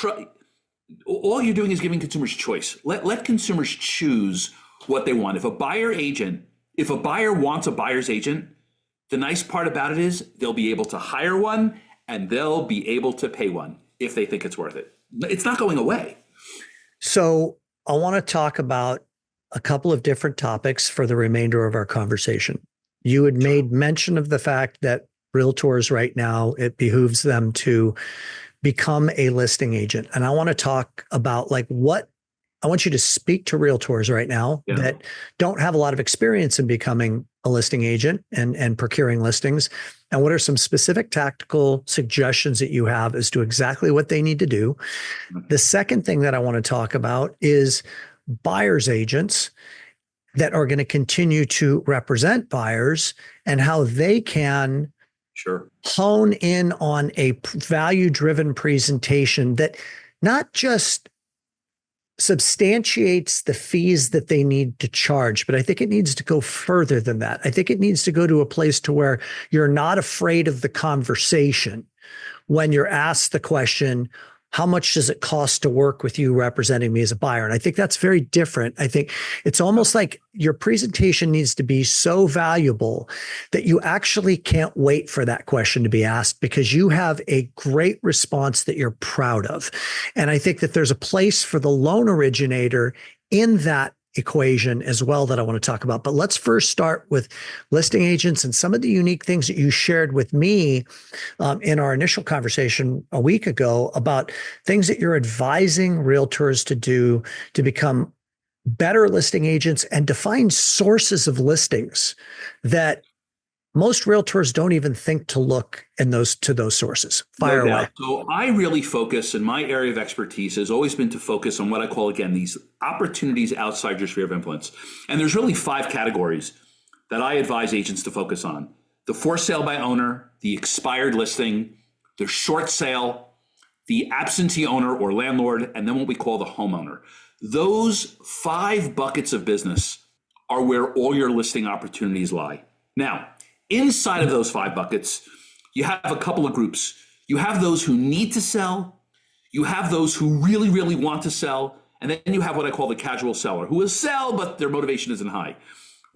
all you're doing is giving consumers choice. Let consumers choose what they want. If a buyer wants a buyer's agent, the nice part about it is they'll be able to hire one and they'll be able to pay one if they think it's worth it. It's not going away. So I want to talk about a couple of different topics for the remainder of our conversation. You had made mention of the fact that realtors right now, it behooves them to become a listing agent. And I want to talk about I want you to speak to realtors right now that don't have a lot of experience in becoming a listing agent and procuring listings. And what are some specific tactical suggestions that you have as to exactly what they need to do? The second thing that I want to talk about is buyer's agents that are going to continue to represent buyers and how they can hone in on a value-driven presentation that not just substantiates the fees that they need to charge, but I think it needs to go further than that. I think it needs to go to a place to where you're not afraid of the conversation when you're asked the question, how much does it cost to work with you representing me as a buyer? And I think that's very different. I think it's almost like your presentation needs to be so valuable that you actually can't wait for that question to be asked because you have a great response that you're proud of. And I think that there's a place for the loan originator in that equation as well that I want to talk about. But let's first start with listing agents and some of the unique things that you shared with me in our initial conversation a week ago about things that you're advising realtors to do to become better listing agents and to find sources of listings that most realtors don't even think to look in those sources. Fire away. So I really focus, and my area of expertise has always been to focus on what I call, again, these opportunities outside your sphere of influence. And there's really 5 categories that I advise agents to focus on: the for sale by owner, the expired listing, the short sale, the absentee owner or landlord, and then what we call the homeowner. Those 5 buckets of business are where all your listing opportunities lie. Now, inside of those 5 buckets, you have a couple of groups. You have those who need to sell. You have those who really, really want to sell. And then you have what I call the casual seller, who will sell, but their motivation isn't high.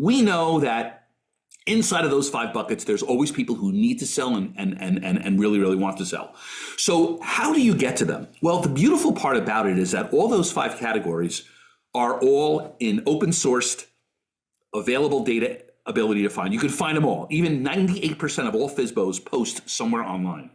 We know that inside of those 5 buckets, there's always people who need to sell and really, really want to sell. So how do you get to them? Well, the beautiful part about it is that all those 5 categories are all in open sourced, available data ability to find. You could find them all. Even 98% of all FSBOs post somewhere online.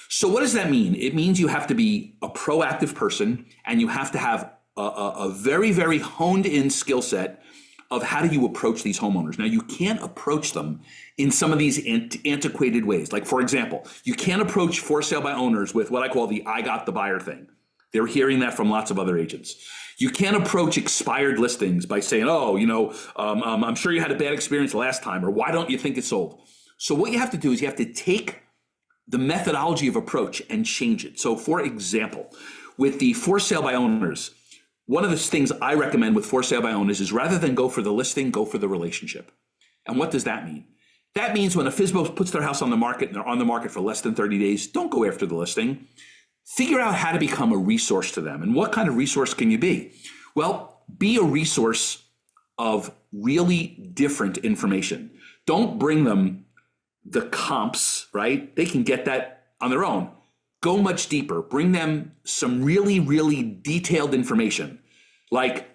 So what does that mean? It means you have to be a proactive person and you have to have a very, very honed in skill set of how do you approach these homeowners. Now, you can't approach them in some of these antiquated ways. Like, for example, you can't approach for sale by owners with what I call the I got the buyer thing. They're hearing that from lots of other agents. You can't approach expired listings by saying, oh, I'm sure you had a bad experience last time, or why don't you think it's sold? So what you have to do is you have to take the methodology of approach and change it. So for example, with the for sale by owners, one of the things I recommend with for sale by owners is rather than go for the listing, go for the relationship. And what does that mean? That means when a FSBO puts their house on the market and they're on the market for less than 30 days, don't go after the listing. Figure out how to become a resource to them. And what kind of resource can you be? Well, be a resource of really different information. Don't bring them the comps, right? They can get that on their own. Go much deeper. Bring them some really, really detailed information. Like,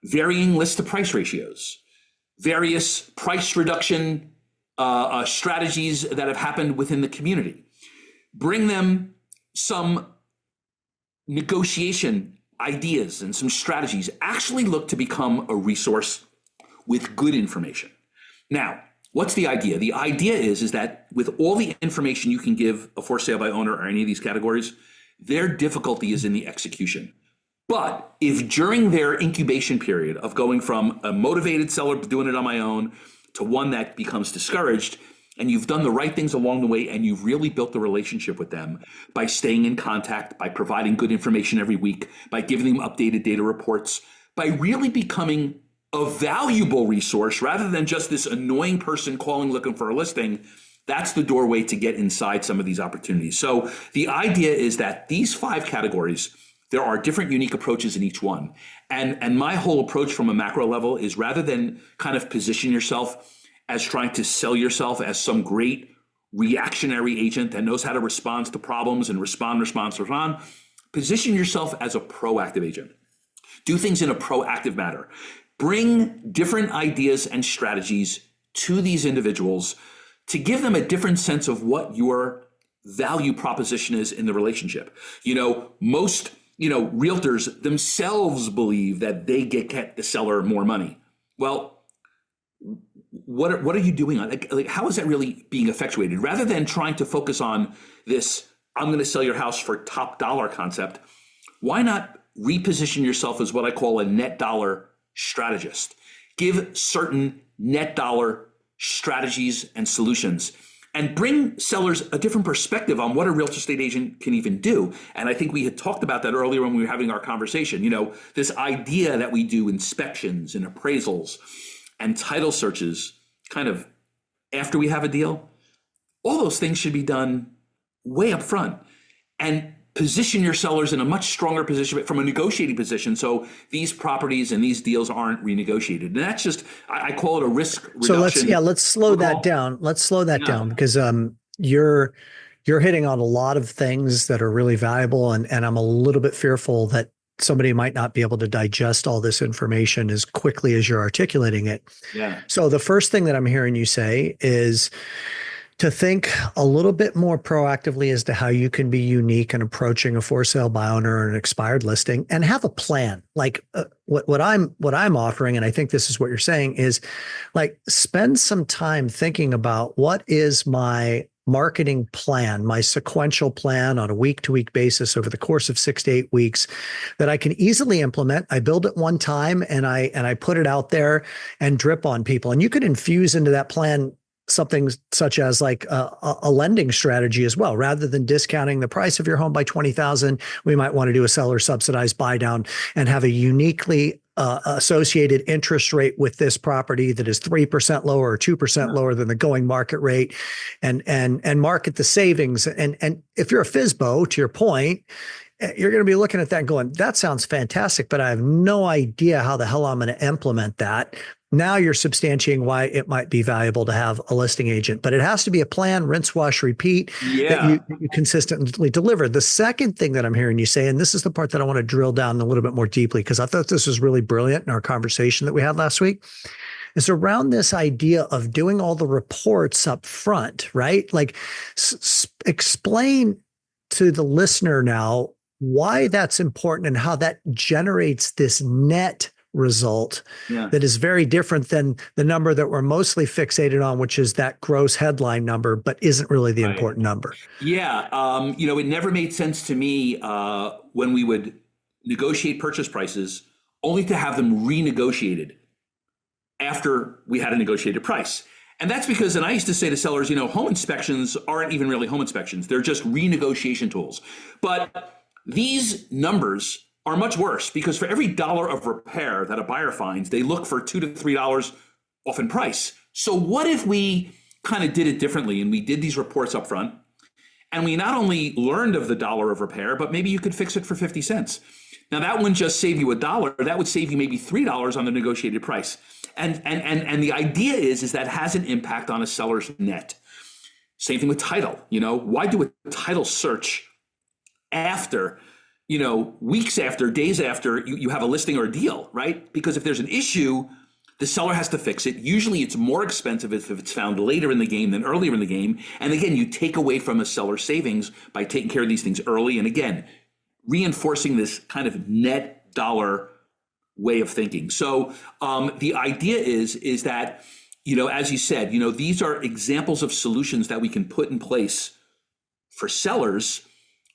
varying list to price ratios, various price reduction strategies that have happened within the community. Bring them some negotiation ideas and some strategies. Actually look to become a resource with good information. Now, what's the idea? The idea is that with all the information you can give a for sale by owner or any of these categories, their difficulty is in the execution. But if during their incubation period of going from a motivated seller doing it on my own to one that becomes discouraged, and you've done the right things along the way and you've really built the relationship with them by staying in contact, by providing good information every week, by giving them updated data reports, by really becoming a valuable resource rather than just this annoying person calling looking for a listing, that's the doorway to get inside some of these opportunities. So the idea is that these 5 categories, there are different unique approaches in each one. And my whole approach from a macro level is rather than kind of position yourself as trying to sell yourself as some great reactionary agent that knows how to respond to problems and respond, position yourself as a proactive agent. Do things in a proactive manner. Bring different ideas and strategies to these individuals to give them a different sense of what your value proposition is in the relationship. Most realtors themselves believe that they get the seller more money. Well, what are you doing on like how is that really being effectuated? Rather than trying to focus on this, I'm going to sell your house for top dollar concept, why not reposition yourself as what I call a net dollar strategist? Give certain net dollar strategies and solutions and bring sellers a different perspective on what a real estate agent can even do. And I think we had talked about that earlier when we were having our conversation. This idea that we do inspections and appraisals and title searches kind of after we have a deal, all those things should be done way up front and position your sellers in a much stronger position from a negotiating position. So these properties and these deals aren't renegotiated. And that's just, I call it a risk reduction. So let's slow that down. Let's slow that down because you're hitting on a lot of things that are really valuable. And I'm a little bit fearful that somebody might not be able to digest all this information as quickly as you're articulating it. Yeah. So the first thing that I'm hearing you say is to think a little bit more proactively as to how you can be unique in approaching a for sale by owner or an expired listing and have a plan. Like what I'm offering, and I think this is what you're saying, is like spend some time thinking about what is my marketing plan, my sequential plan on a week-to-week basis over the course of 6 to 8 weeks that I can easily implement. I build it one time and I put it out there and drip on people. And you could infuse into that plan something such as like a lending strategy as well. Rather than discounting the price of your home by $20,000, we might want to do a seller subsidized buy down and have a uniquely associated interest rate with this property that is 3% lower or 2% lower than the going market rate, and market the savings. And if you're a FSBO, to your point, you're going to be looking at that and going, that sounds fantastic, but I have no idea how the hell I'm going to implement that. Now you're substantiating why it might be valuable to have a listing agent, but it has to be a plan, rinse, wash, repeat that you consistently deliver. The second thing that I'm hearing you say, and this is the part that I want to drill down a little bit more deeply, because I thought this was really brilliant in our conversation that we had last week, is around this idea of doing all the reports up front, right? Like explain to the listener now why that's important and how that generates this net result that is very different than the number that we're mostly fixated on, which is that gross headline number, but isn't really the important number. Yeah. It never made sense to me when we would negotiate purchase prices only to have them renegotiated after we had a negotiated price. And that's because, and I used to say to sellers, home inspections aren't even really home inspections. They're just renegotiation tools. But these numbers are much worse because for every dollar of repair that a buyer finds, they look for $2 to $3 off in price. So what if we kind of did it differently and we did these reports up front and we not only learned of the dollar of repair, but maybe you could fix it for 50 cents. Now that wouldn't just save you $1, that would save you maybe $3 on the negotiated price. And the idea is that has an impact on a seller's net. Same thing with title. Why do a title search after weeks after, days after you have a listing or a deal, right? Because if there's an issue, the seller has to fix it. Usually it's more expensive if it's found later in the game than earlier in the game. And again, you take away from a seller's savings by taking care of these things early. And again, reinforcing this kind of net dollar way of thinking. So the idea is that, as you said, these are examples of solutions that we can put in place for sellers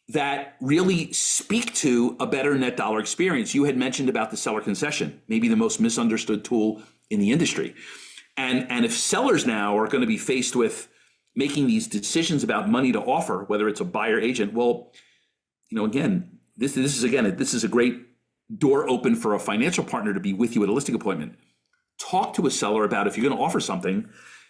that really speak to a better net dollar experience. You had mentioned about the seller concession, maybe the most misunderstood tool in the industry. And if sellers now are going to be faced with making these decisions about money to offer, whether it's a buyer agent, well, again, this is a great door open for a financial partner to be with you at a listing appointment. Talk to a seller about if you're going to offer something.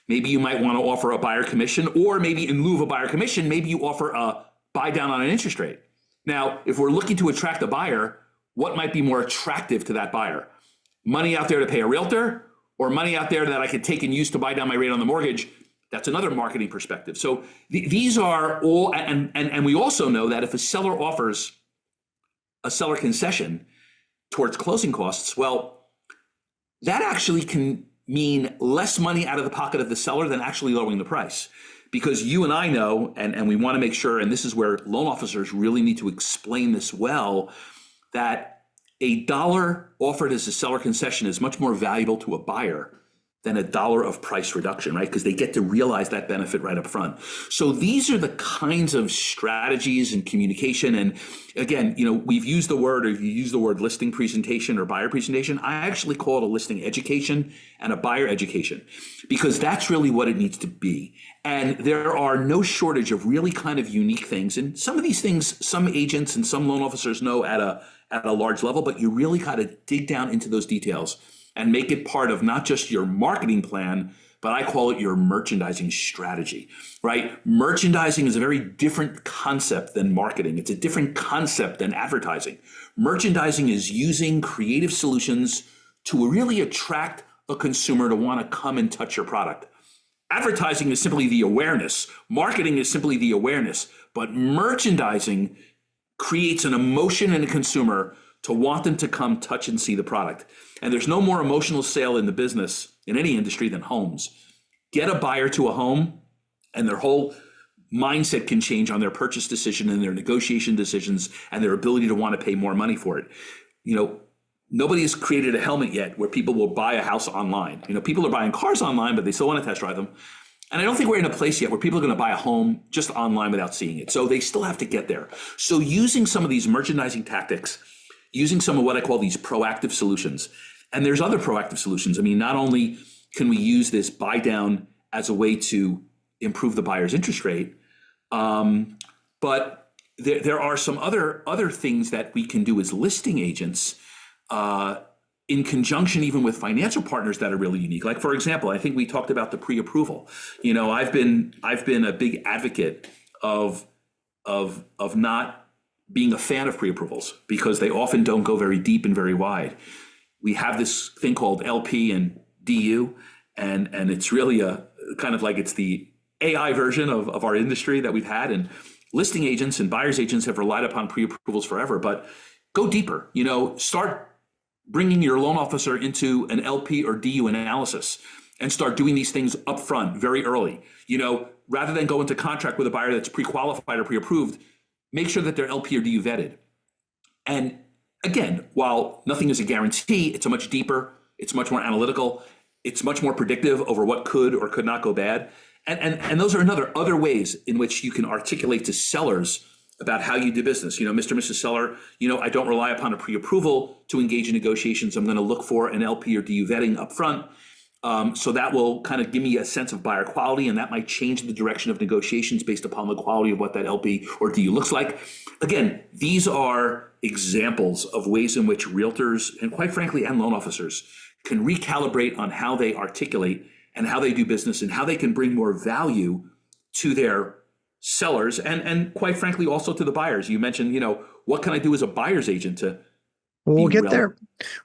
Maybe you might want to offer a buyer commission, or maybe in lieu of a buyer commission, maybe you offer a buy down on an interest rate. Now, if we're looking to attract a buyer, what might be more attractive to that buyer? Money out there to pay a realtor, or money out there that I could take and use to buy down my rate on the mortgage? That's another marketing perspective. So these are all, and we also know that if a seller offers a seller concession towards closing costs, well, that actually can mean less money out of the pocket of the seller than actually lowering the price. Because you and I know, and we want to make sure, and this is where loan officers really need to explain this well, that a dollar offered as a seller concession is much more valuable to a buyer than a dollar of price reduction, right? Because they get to realize that benefit right up front. So these are the kinds of strategies and communication. And again, we've used the word, or you use the word listing presentation or buyer presentation. I actually call it a listing education and a buyer education, because that's really what it needs to be. And there are no shortage of really kind of unique things. And some of these things, some agents and some loan officers know at a large level, but you really got to dig down into those details and make it part of not just your marketing plan, but I call it your merchandising strategy, right? Merchandising is a very different concept than marketing. It's a different concept than advertising. Merchandising is using creative solutions to really attract a consumer to want to come and touch your product. Advertising is simply the awareness. Marketing is simply the awareness. But merchandising creates an emotion in a consumer to want them to come touch and see the product. And there's no more emotional sale in the business, in any industry, than homes. Get a buyer to a home, and their whole mindset can change on their purchase decision and their negotiation decisions and their ability to want to pay more money for it. Nobody has created a helmet yet where people will buy a house online. People are buying cars online, but they still want to test drive them. And I don't think we're in a place yet where people are going to buy a home just online without seeing it. So they still have to get there. So using some of these merchandising tactics, using some of what I call these proactive solutions, and there's other proactive solutions. I mean, not only can we use this buy down as a way to improve the buyer's interest rate, but there are some other things that we can do as listing agents in conjunction even with financial partners that are really unique. Like, for example, I think we talked about the pre-approval. I've been a big advocate of not being a fan of pre-approvals because they often don't go very deep and very wide. We have this thing called LP and DU, and it's really a kind of like it's the AI version of our industry that we've had. And listing agents and buyer's agents have relied upon pre-approvals forever, but go deeper. Start bringing your loan officer into an LP or DU analysis and start doing these things up front very early. Rather than go into contract with a buyer that's pre-qualified or pre-approved, make sure that they're LP or DU vetted. And again, while nothing is a guarantee, it's a much deeper, it's much more analytical, it's much more predictive over what could or could not go bad. And those are other ways in which you can articulate to sellers about how you do business. Mr. and Mrs. Seller, I don't rely upon a pre-approval to engage in negotiations. I'm going to look for an LP or DU vetting up front. So that will kind of give me a sense of buyer quality, and that might change the direction of negotiations based upon the quality of what that LP or DU looks like. Again, these are examples of ways in which realtors and, quite frankly, and loan officers can recalibrate on how they articulate and how they do business and how they can bring more value to their sellers and quite frankly, also to the buyers. You mentioned, what can I do as a buyer's agent to We'll get there.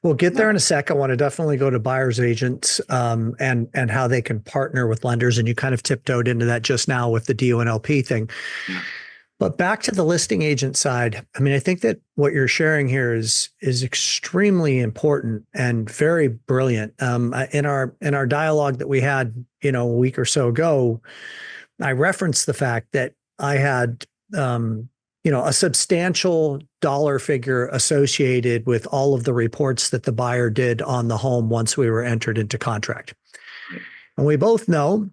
We'll get there in a sec. I want to definitely go to buyer's agents and how they can partner with lenders. And you kind of tiptoed into that just now with the DO and LP thing. Yeah. But back to the listing agent side, I mean, I think that what you're sharing here is extremely important and very brilliant. In our dialogue that we had, a week or so ago, I referenced the fact that I had, a substantial dollar figure associated with all of the reports that the buyer did on the home once we were entered into contract. And we both know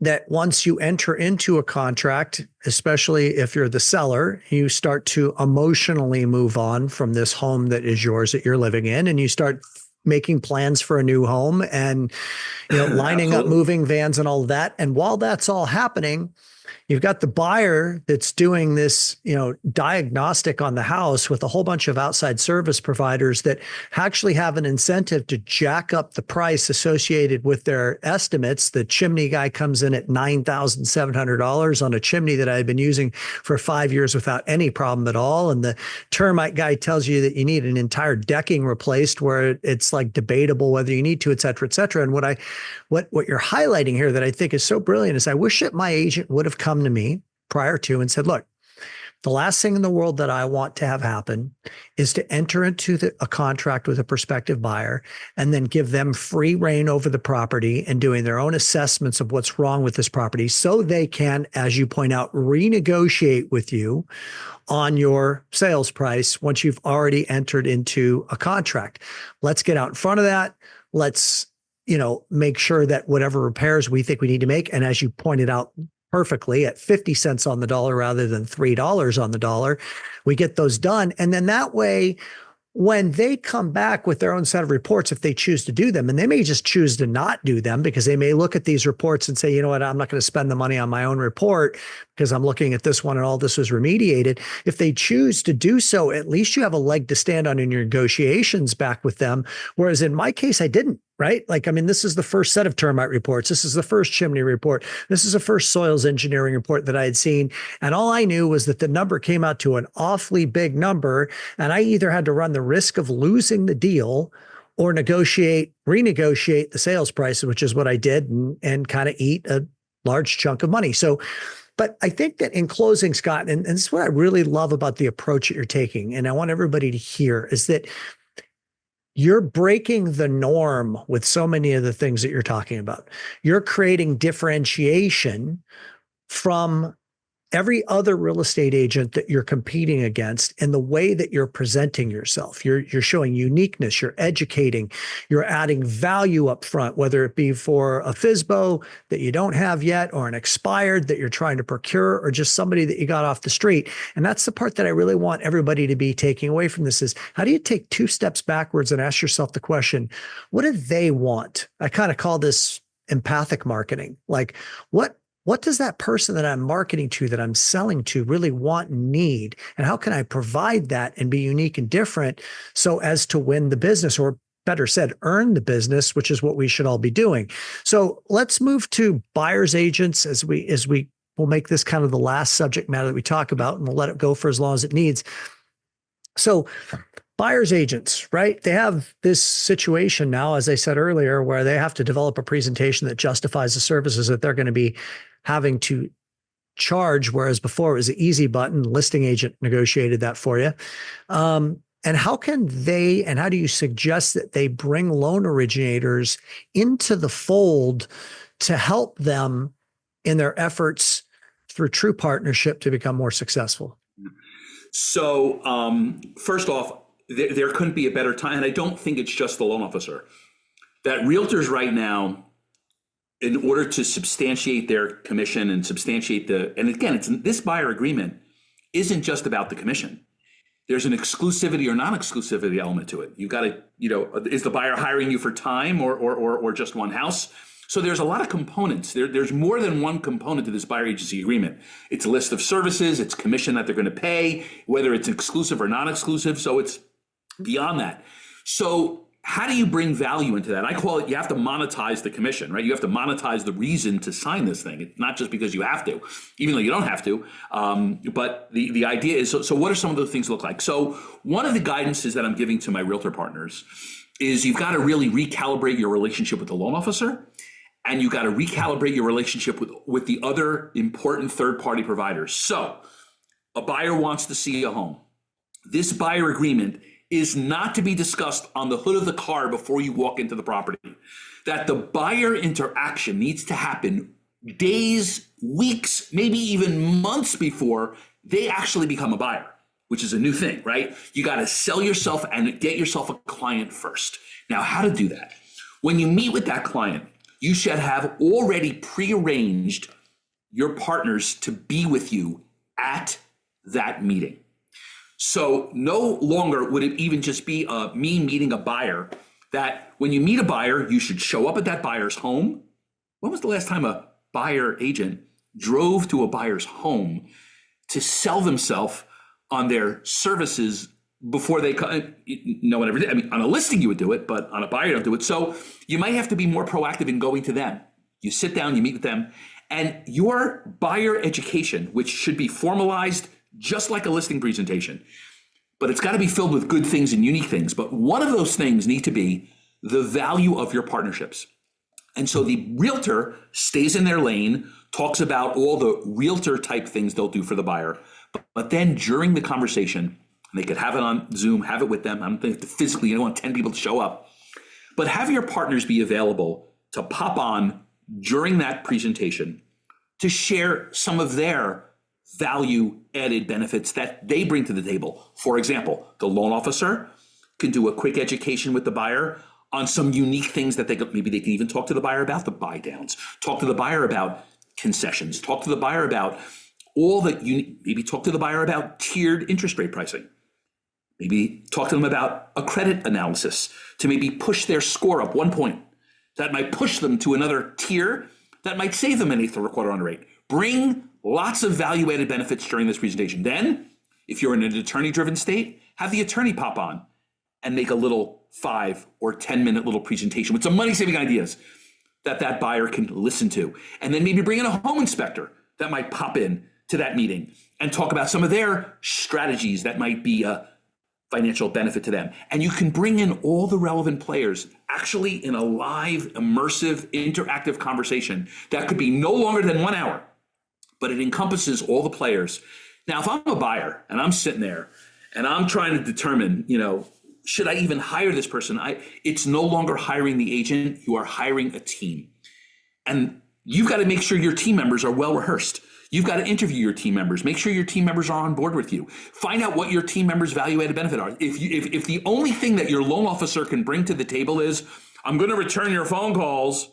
that once you enter into a contract, especially if you're the seller, you start to emotionally move on from this home that is yours that you're living in, and you start making plans for a new home and lining up moving vans and all of that. And while that's all happening, you've got the buyer that's doing this, diagnostic on the house with a whole bunch of outside service providers that actually have an incentive to jack up the price associated with their estimates. The chimney guy comes in at $9,700 on a chimney that I had been using for 5 years without any problem at all. And the termite guy tells you that you need an entire decking replaced where it's like debatable whether you need to, et cetera, et cetera. And what you're highlighting here that I think is so brilliant is I wish that my agent would have come to me prior to and said, look, the last thing in the world that I want to have happen is to enter into a contract with a prospective buyer and then give them free reign over the property and doing their own assessments of what's wrong with this property so they can, as you point out, renegotiate with you on your sales price once you've already entered into a contract. Let's get out in front of that. Let's make sure that whatever repairs we think we need to make, and as you pointed out perfectly, at 50 cents on the dollar rather than $3 on the dollar, we get those done. And then that way, when they come back with their own set of reports, if they choose to do them, and they may just choose to not do them because they may look at these reports and say, you know what, I'm not going to spend the money on my own report because I'm looking at this one and all this was remediated. If they choose to do so, at least you have a leg to stand on in your negotiations back with them. Whereas in my case, I didn't. Right? This is the first set of termite reports. This is the first chimney report. This is the first soils engineering report that I had seen. And all I knew was that the number came out to an awfully big number. And I either had to run the risk of losing the deal or renegotiate the sales price, which is what I did, and kind of eat a large chunk of money. So, but I think that in closing, Scott, and this is what I really love about the approach that you're taking, and I want everybody to hear, is that you're breaking the norm with so many of the things that you're talking about. You're creating differentiation from every other real estate agent that you're competing against in the way that you're presenting yourself. You're showing uniqueness, you're educating, you're adding value up front, whether it be for a FSBO that you don't have yet, or an expired that you're trying to procure, or just somebody that you got off the street. And that's the part that I really want everybody to be taking away from this is, how do you take 2 steps backwards and ask yourself the question, what do they want? I kind of call this empathic marketing. Like, what does that person that I'm marketing to, that I'm selling to, really want and need? And how can I provide that and be unique and different so as to win the business, or better said, earn the business, which is what we should all be doing. So let's move to buyer's agents as we will make this kind of the last subject matter that we talk about, and we'll let it go for as long as it needs. So buyer's agents, right? They have this situation now, as I said earlier, where they have to develop a presentation that justifies the services that they're going to be having to charge, whereas before it was an easy button. Listing agent negotiated that for you. And how do you suggest that they bring loan originators into the fold to help them in their efforts through true partnership to become more successful? So first off, there couldn't be a better time. And I don't think it's just the loan officer. That realtors right now, in order to substantiate their commission and substantiate and again, this buyer agreement isn't just about the commission. There's an exclusivity or non-exclusivity element to it. You've got to, is the buyer hiring you for time or just one house? So there's a lot of components. There's more than one component to this buyer agency agreement. It's a list of services, it's commission that they're going to pay, whether it's exclusive or non-exclusive. So it's beyond that. So how do you bring value into that? I call it, you have to monetize the commission, right? You have to monetize the reason to sign this thing. It's not just because you have to, even though you don't have to. But the idea is, so what are some of those things look like? So one of the guidances that I'm giving to my realtor partners is you've got to really recalibrate your relationship with the loan officer, and you've got to recalibrate your relationship with the other important third-party providers. So a buyer wants to see a home. This buyer agreement is not to be discussed on the hood of the car before you walk into the property. That the buyer interaction needs to happen days, weeks, maybe even months before they actually become a buyer, which is a new thing, right? You got to sell yourself and get yourself a client first. Now, how to do that? When you meet with that client, you should have already prearranged your partners to be with you at that meeting. So no longer would it even just be me meeting a buyer, that when you meet a buyer, you should show up at that buyer's home. When was the last time a buyer agent drove to a buyer's home to sell themselves on their services before they come? No one ever did. I mean, on a listing you would do it, but on a buyer you don't do it. So you might have to be more proactive in going to them. You sit down, you meet with them, and your buyer education, which should be formalized just like a listing presentation, but it's got to be filled with good things and unique things. But one of those things need to be the value of your partnerships. And so the realtor stays in their lane, talks about all the realtor type things they'll do for the buyer. But then during the conversation, they could have it on Zoom, have it with them. I don't think physically, you don't want 10 people to show up, but have your partners be available to pop on during that presentation to share some of their value added benefits that they bring to the table. For example, the loan officer can do a quick education with the buyer on some unique things that maybe they can even talk to the buyer about the buy downs, talk to the buyer about concessions, talk to the buyer about all that maybe talk to the buyer about tiered interest rate pricing. Maybe talk to them about a credit analysis to maybe push their score up 1 point. That might push them to another tier that might save them an eighth or a quarter on rate. Bring lots of value-added benefits during this presentation. Then, if you're in an attorney-driven state, have the attorney pop on and make a little 5 or 10-minute little presentation with some money-saving ideas that buyer can listen to. And then maybe bring in a home inspector that might pop in to that meeting and talk about some of their strategies that might be a financial benefit to them. And you can bring in all the relevant players actually in a live, immersive, interactive conversation that could be no longer than 1 hour, but it encompasses all the players. Now, if I'm a buyer and I'm sitting there and I'm trying to determine, should I even hire this person? It's no longer hiring the agent, you are hiring a team. And you've got to make sure your team members are well rehearsed. You've got to interview your team members. Make sure your team members are on board with you. Find out what your team members' value-added benefit are. If the only thing that your loan officer can bring to the table is, I'm going to return your phone calls.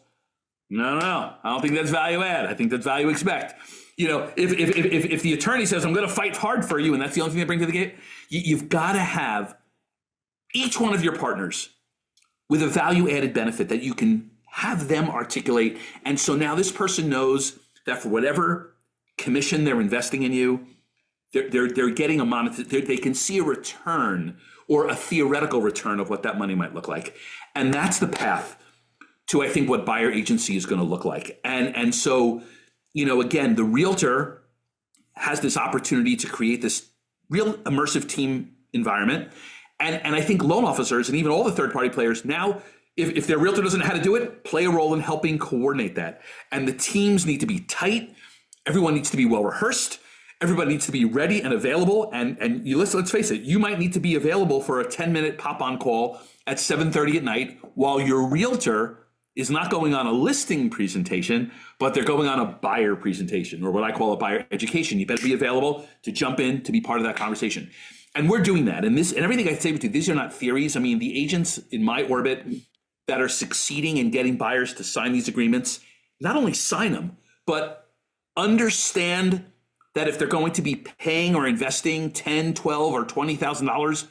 No, I don't think that's value add. I think that's value expect. If the attorney says, I'm going to fight hard for you, and that's the only thing they bring to the game, you've got to have each one of your partners with a value-added benefit that you can have them articulate. And so now this person knows that for whatever commission they're investing in you, they're getting a they can see a return or a theoretical return of what that money might look like. And that's the path to, I think, what buyer agency is going to look like. And so, again, the realtor has this opportunity to create this real immersive team environment. And I think loan officers and even all the third-party players now, if their realtor doesn't know how to do it, play a role in helping coordinate that. And the teams need to be tight. Everyone needs to be well rehearsed. Everybody needs to be ready and available. And let's face it, you might need to be available for a 10-minute pop-on call at 7:30 at night while your realtor is not going on a listing presentation, but they're going on a buyer presentation, or what I call a buyer education. You better be available to jump in to be part of that conversation. And we're doing that. And everything I say with you, these are not theories. I mean, the agents in my orbit that are succeeding in getting buyers to sign these agreements, not only sign them, but understand that if they're going to be paying or investing $10, $12, or $20,000,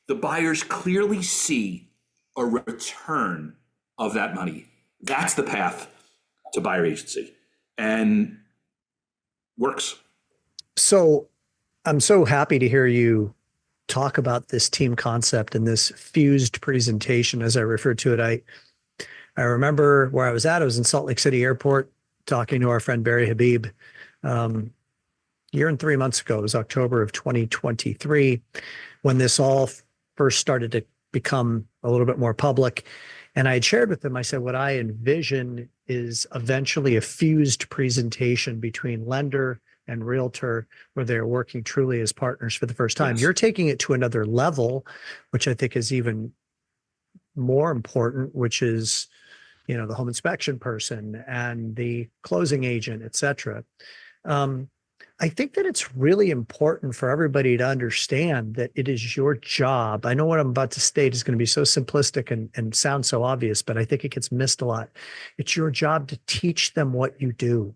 the buyers clearly see a return of that money. That's the path to buyer agency, and works. So I'm so happy to hear you talk about this team concept and this fused presentation, as I refer to it. I remember where I was at. I was in Salt Lake City Airport talking to our friend Barry Habib year and 3 months ago. It was October of 2023 when this all first started to become a little bit more public. And I had shared with him, I said, what I envision is eventually a fused presentation between lender, and realtor, where they're working truly as partners for the first time. Yes. You're taking it to another level, which I think is even more important, which is, the home inspection person and the closing agent, et cetera. I think that it's really important for everybody to understand that it is your job. I know what I'm about to state is going to be so simplistic and sound so obvious, but I think it gets missed a lot. It's your job to teach them what you do,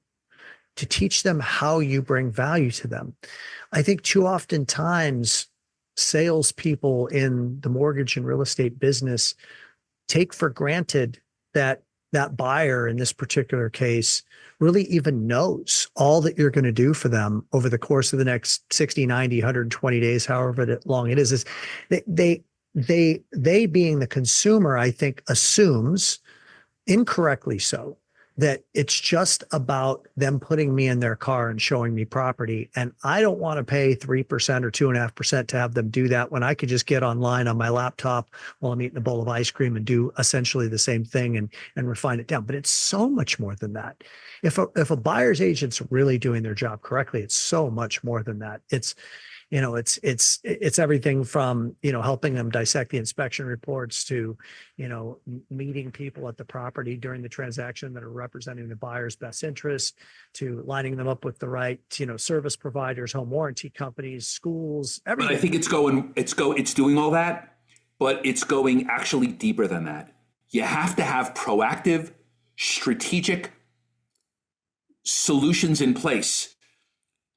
to teach them how you bring value to them. I think too often times salespeople in the mortgage and real estate business take for granted that that buyer in this particular case really even knows all that you're going to do for them over the course of the next 60, 90, 120 days, however long it is they being the consumer, I think, assumes, incorrectly so, that it's just about them putting me in their car and showing me property. And I don't want to pay 3% or 2.5% to have them do that when I could just get online on my laptop while I'm eating a bowl of ice cream and do essentially the same thing and refine it down. But it's so much more than that. If a buyer's agent's really doing their job correctly, it's so much more than that. It's everything from, helping them dissect the inspection reports to, meeting people at the property during the transaction that are representing the buyer's best interest, to lining them up with the right, service providers, home warranty companies, schools, everything. But I think it's doing all that, but it's going actually deeper than that. You have to have proactive, strategic solutions in place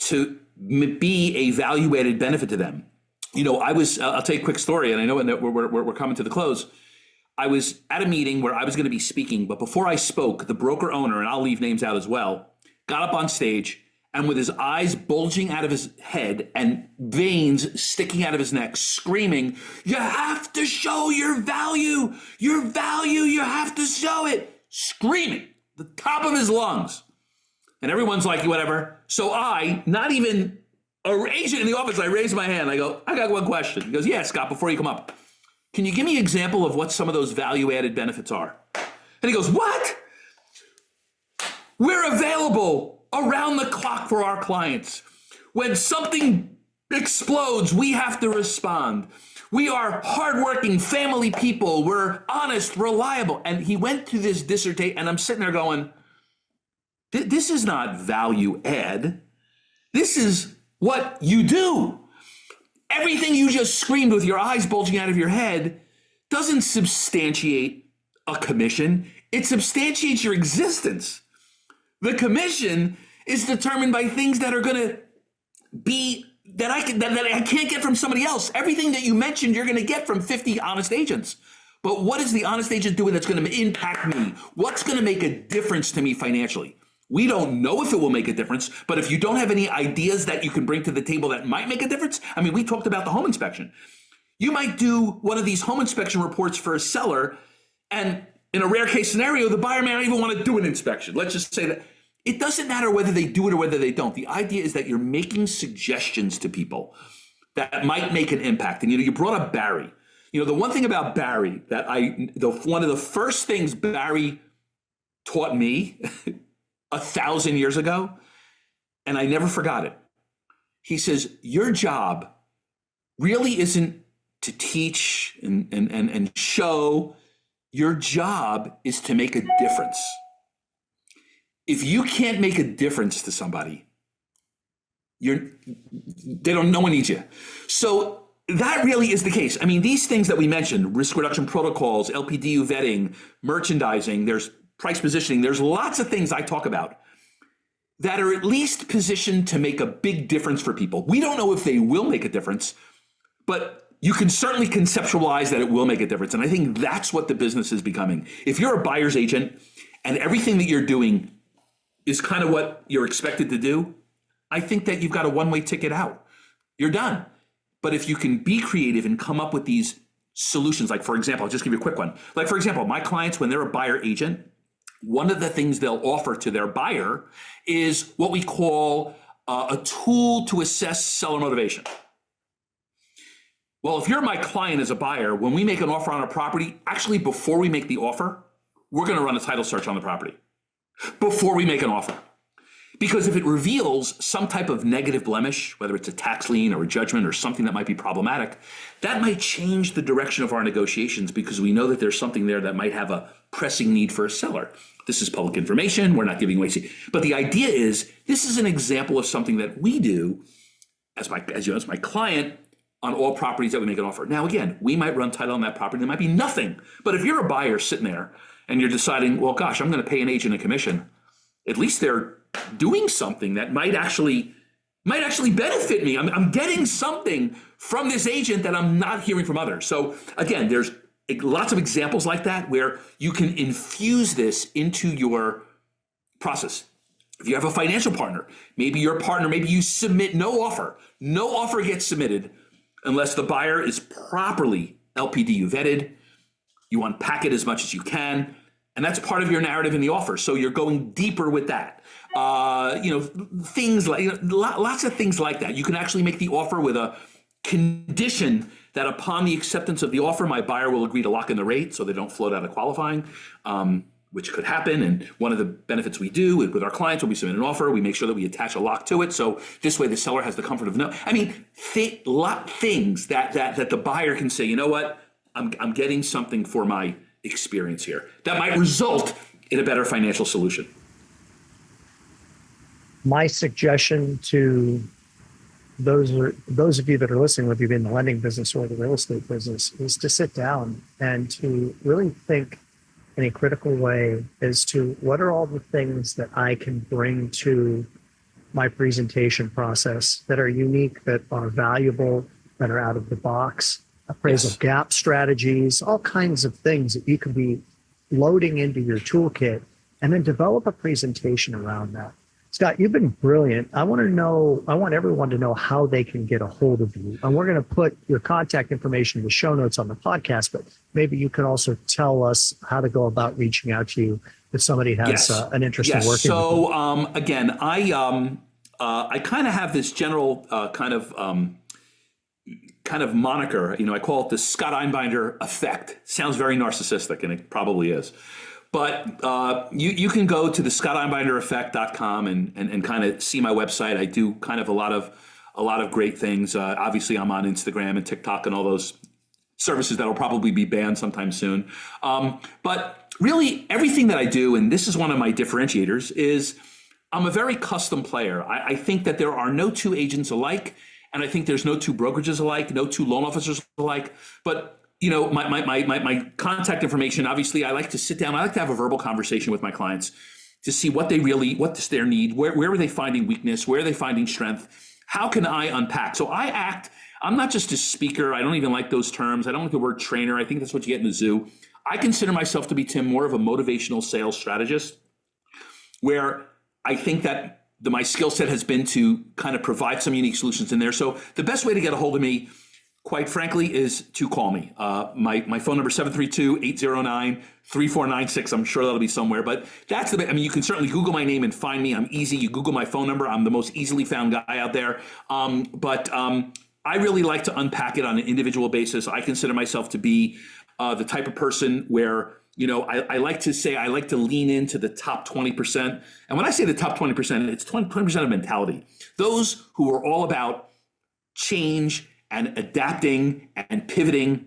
to be a value-added benefit to them. I'll tell you a quick story, and I know we're coming to the close. I was at a meeting where I was going to be speaking, but before I spoke, the broker owner, and I'll leave names out as well, got up on stage and with his eyes bulging out of his head and veins sticking out of his neck, screaming, "You have to show your value, you have to show it," screaming, the top of his lungs. And everyone's like, whatever. So I, not even an agent in the office, I raised my hand. I go, "I got one question." He goes, "Yeah, Scott, before you come up, can you give me an example of what some of those value-added benefits are?" And he goes, "What? We're available around the clock for our clients. When something explodes, we have to respond. We are hardworking family people. We're honest, reliable." And he went through this dissertation, and I'm sitting there going, this is not value add. This is what you do. Everything you just screamed with your eyes bulging out of your head doesn't substantiate a commission. It substantiates your existence. The commission is determined by things that are going to be that I can't get from somebody else. Everything that you mentioned, you're going to get from 50 honest agents. But what is the honest agent doing that's going to impact me? What's going to make a difference to me financially? We don't know if it will make a difference, but if you don't have any ideas that you can bring to the table that might make a difference, I mean, we talked about the home inspection. You might do one of these home inspection reports for a seller, and in a rare case scenario, the buyer may not even want to do an inspection. Let's just say that it doesn't matter whether they do it or whether they don't. The idea is that you're making suggestions to people that might make an impact. And you brought up Barry. The one thing about Barry that one of the first things Barry taught me 1,000 years ago, and I never forgot it. He says, your job really isn't to teach and show. Your job is to make a difference. If you can't make a difference to somebody, no one needs you. So that really is the case. I mean, these things that we mentioned, risk reduction protocols, LPDU vetting, merchandising, there's price positioning. There's lots of things I talk about that are at least positioned to make a big difference for people. We don't know if they will make a difference, but you can certainly conceptualize that it will make a difference. And I think that's what the business is becoming. If you're a buyer's agent and everything that you're doing is kind of what you're expected to do, I think that you've got a one-way ticket out. You're done. But if you can be creative and come up with these solutions, like, for example, I'll just give you a quick one. Like, for example, my clients, when they're a buyer agent, one of the things they'll offer to their buyer is what we call a tool to assess seller motivation. Well, if you're my client as a buyer, when we make an offer on a property, actually before we make the offer, we're going to run a title search on the property before we make an offer. Because if it reveals some type of negative blemish, whether it's a tax lien or a judgment or something that might be problematic, that might change the direction of our negotiations because we know that there's something there that might have a pressing need for a seller. This is public information. We're not giving away. But the idea is this is an example of something that we do as my client on all properties that we make an offer. Now, again, we might run title on that property. There might be nothing. But if you're a buyer sitting there and you're deciding, well, gosh, I'm going to pay an agent a commission, at least they're doing something that might actually benefit me. I'm getting something from this agent that I'm not hearing from others. So again, there's lots of examples like that where you can infuse this into your process. If you have a financial partner, maybe you submit no offer. No offer gets submitted unless the buyer is properly LPDU vetted. You unpack it as much as you can. And that's part of your narrative in the offer. So you're going deeper with that. Things like, lots of things like that. You can actually make the offer with a condition that upon the acceptance of the offer, my buyer will agree to lock in the rate so they don't float out of qualifying, which could happen. And one of the benefits we do with our clients when we submit an offer, we make sure that we attach a lock to it. So this way the seller has the comfort of things that the buyer can say, you know what, I'm getting something for my experience here that might result in a better financial solution. My suggestion to those of you that are listening, whether you're in the lending business or the real estate business, is to sit down and to really think in a critical way as to what are all the things that I can bring to my presentation process that are unique, that are valuable, that are out of the box. Appraisal gap strategies, all kinds of things that you can be loading into your toolkit, and then develop a presentation around that. Scott, you've been brilliant. I want everyone to know how they can get a hold of you. And we're going to put your contact information in the show notes on the podcast, but maybe you can also tell us how to go about reaching out to you if somebody has an interest in working with you. So again, I kind of have this general kind of moniker, I call it the Scott Einbinder effect. Sounds very narcissistic, and it probably is. But you can go to the scotteinbindereffect.com and kind of see my website. I do kind of a lot of great things. Obviously, I'm on Instagram and TikTok and all those services that will probably be banned sometime soon. But really, everything that I do, and this is one of my differentiators, is I'm a very custom player. I think that there are no two agents alike. And I think there's no two brokerages alike, no two loan officers alike. But my contact information, obviously, I like to sit down. I like to have a verbal conversation with my clients to see what's their need, where are they finding weakness, where are they finding strength, how can I unpack? So I'm not just a speaker. I don't even like those terms. I don't like the word trainer. I think that's what you get in the zoo. I consider myself to be, Tim, more of a motivational sales strategist, where I think that my skill set has been to kind of provide some unique solutions in there. So the best way to get a hold of me, quite frankly, is to call me. My phone number is 732-809-3496. I'm sure that'll be somewhere, but you can certainly Google my name and find me. I'm easy. You Google my phone number. I'm the most easily found guy out there. But I really like to unpack it on an individual basis. I consider myself to be the type of person where I like to say I like to lean into the top 20%. And when I say the top 20%, it's 20% of mentality. Those who are all about change and adapting and pivoting.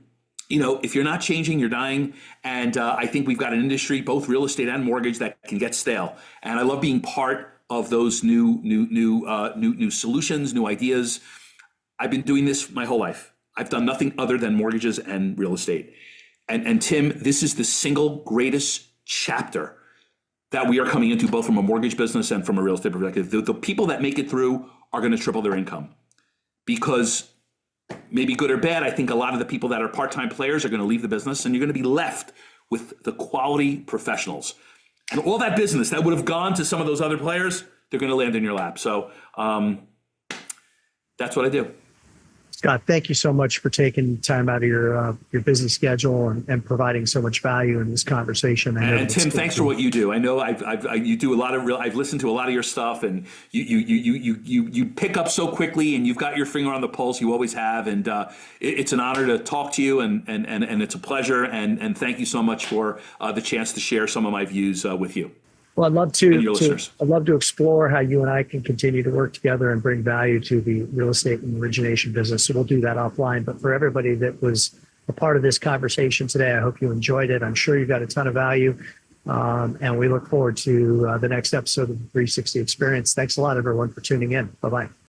If you're not changing, you're dying. And I think we've got an industry, both real estate and mortgage, that can get stale. And I love being part of those new solutions, new ideas. I've been doing this my whole life. I've done nothing other than mortgages and real estate. And Tim, this is the single greatest chapter that we are coming into, both from a mortgage business and from a real estate perspective. The people that make it through are going to triple their income, because maybe good or bad, I think a lot of the people that are part-time players are going to leave the business, and you're going to be left with the quality professionals. And all that business that would have gone to some of those other players, they're going to land in your lap. So that's what I do. Scott, thank you so much for taking time out of your busy schedule and providing so much value in this conversation. And Tim, thanks for what you do. I know you do a lot of I've listened to a lot of your stuff, and you pick up so quickly, and you've got your finger on the pulse. You always have, and it's an honor to talk to you, and it's a pleasure. And thank you so much for the chance to share some of my views with you. Well, and your listeners. I'd love to explore how you and I can continue to work together and bring value to the real estate and origination business. So we'll do that offline. But for everybody that was a part of this conversation today, I hope you enjoyed it. I'm sure you got a ton of value. And we look forward to the next episode of the 360 Experience. Thanks a lot, everyone, for tuning in. Bye-bye.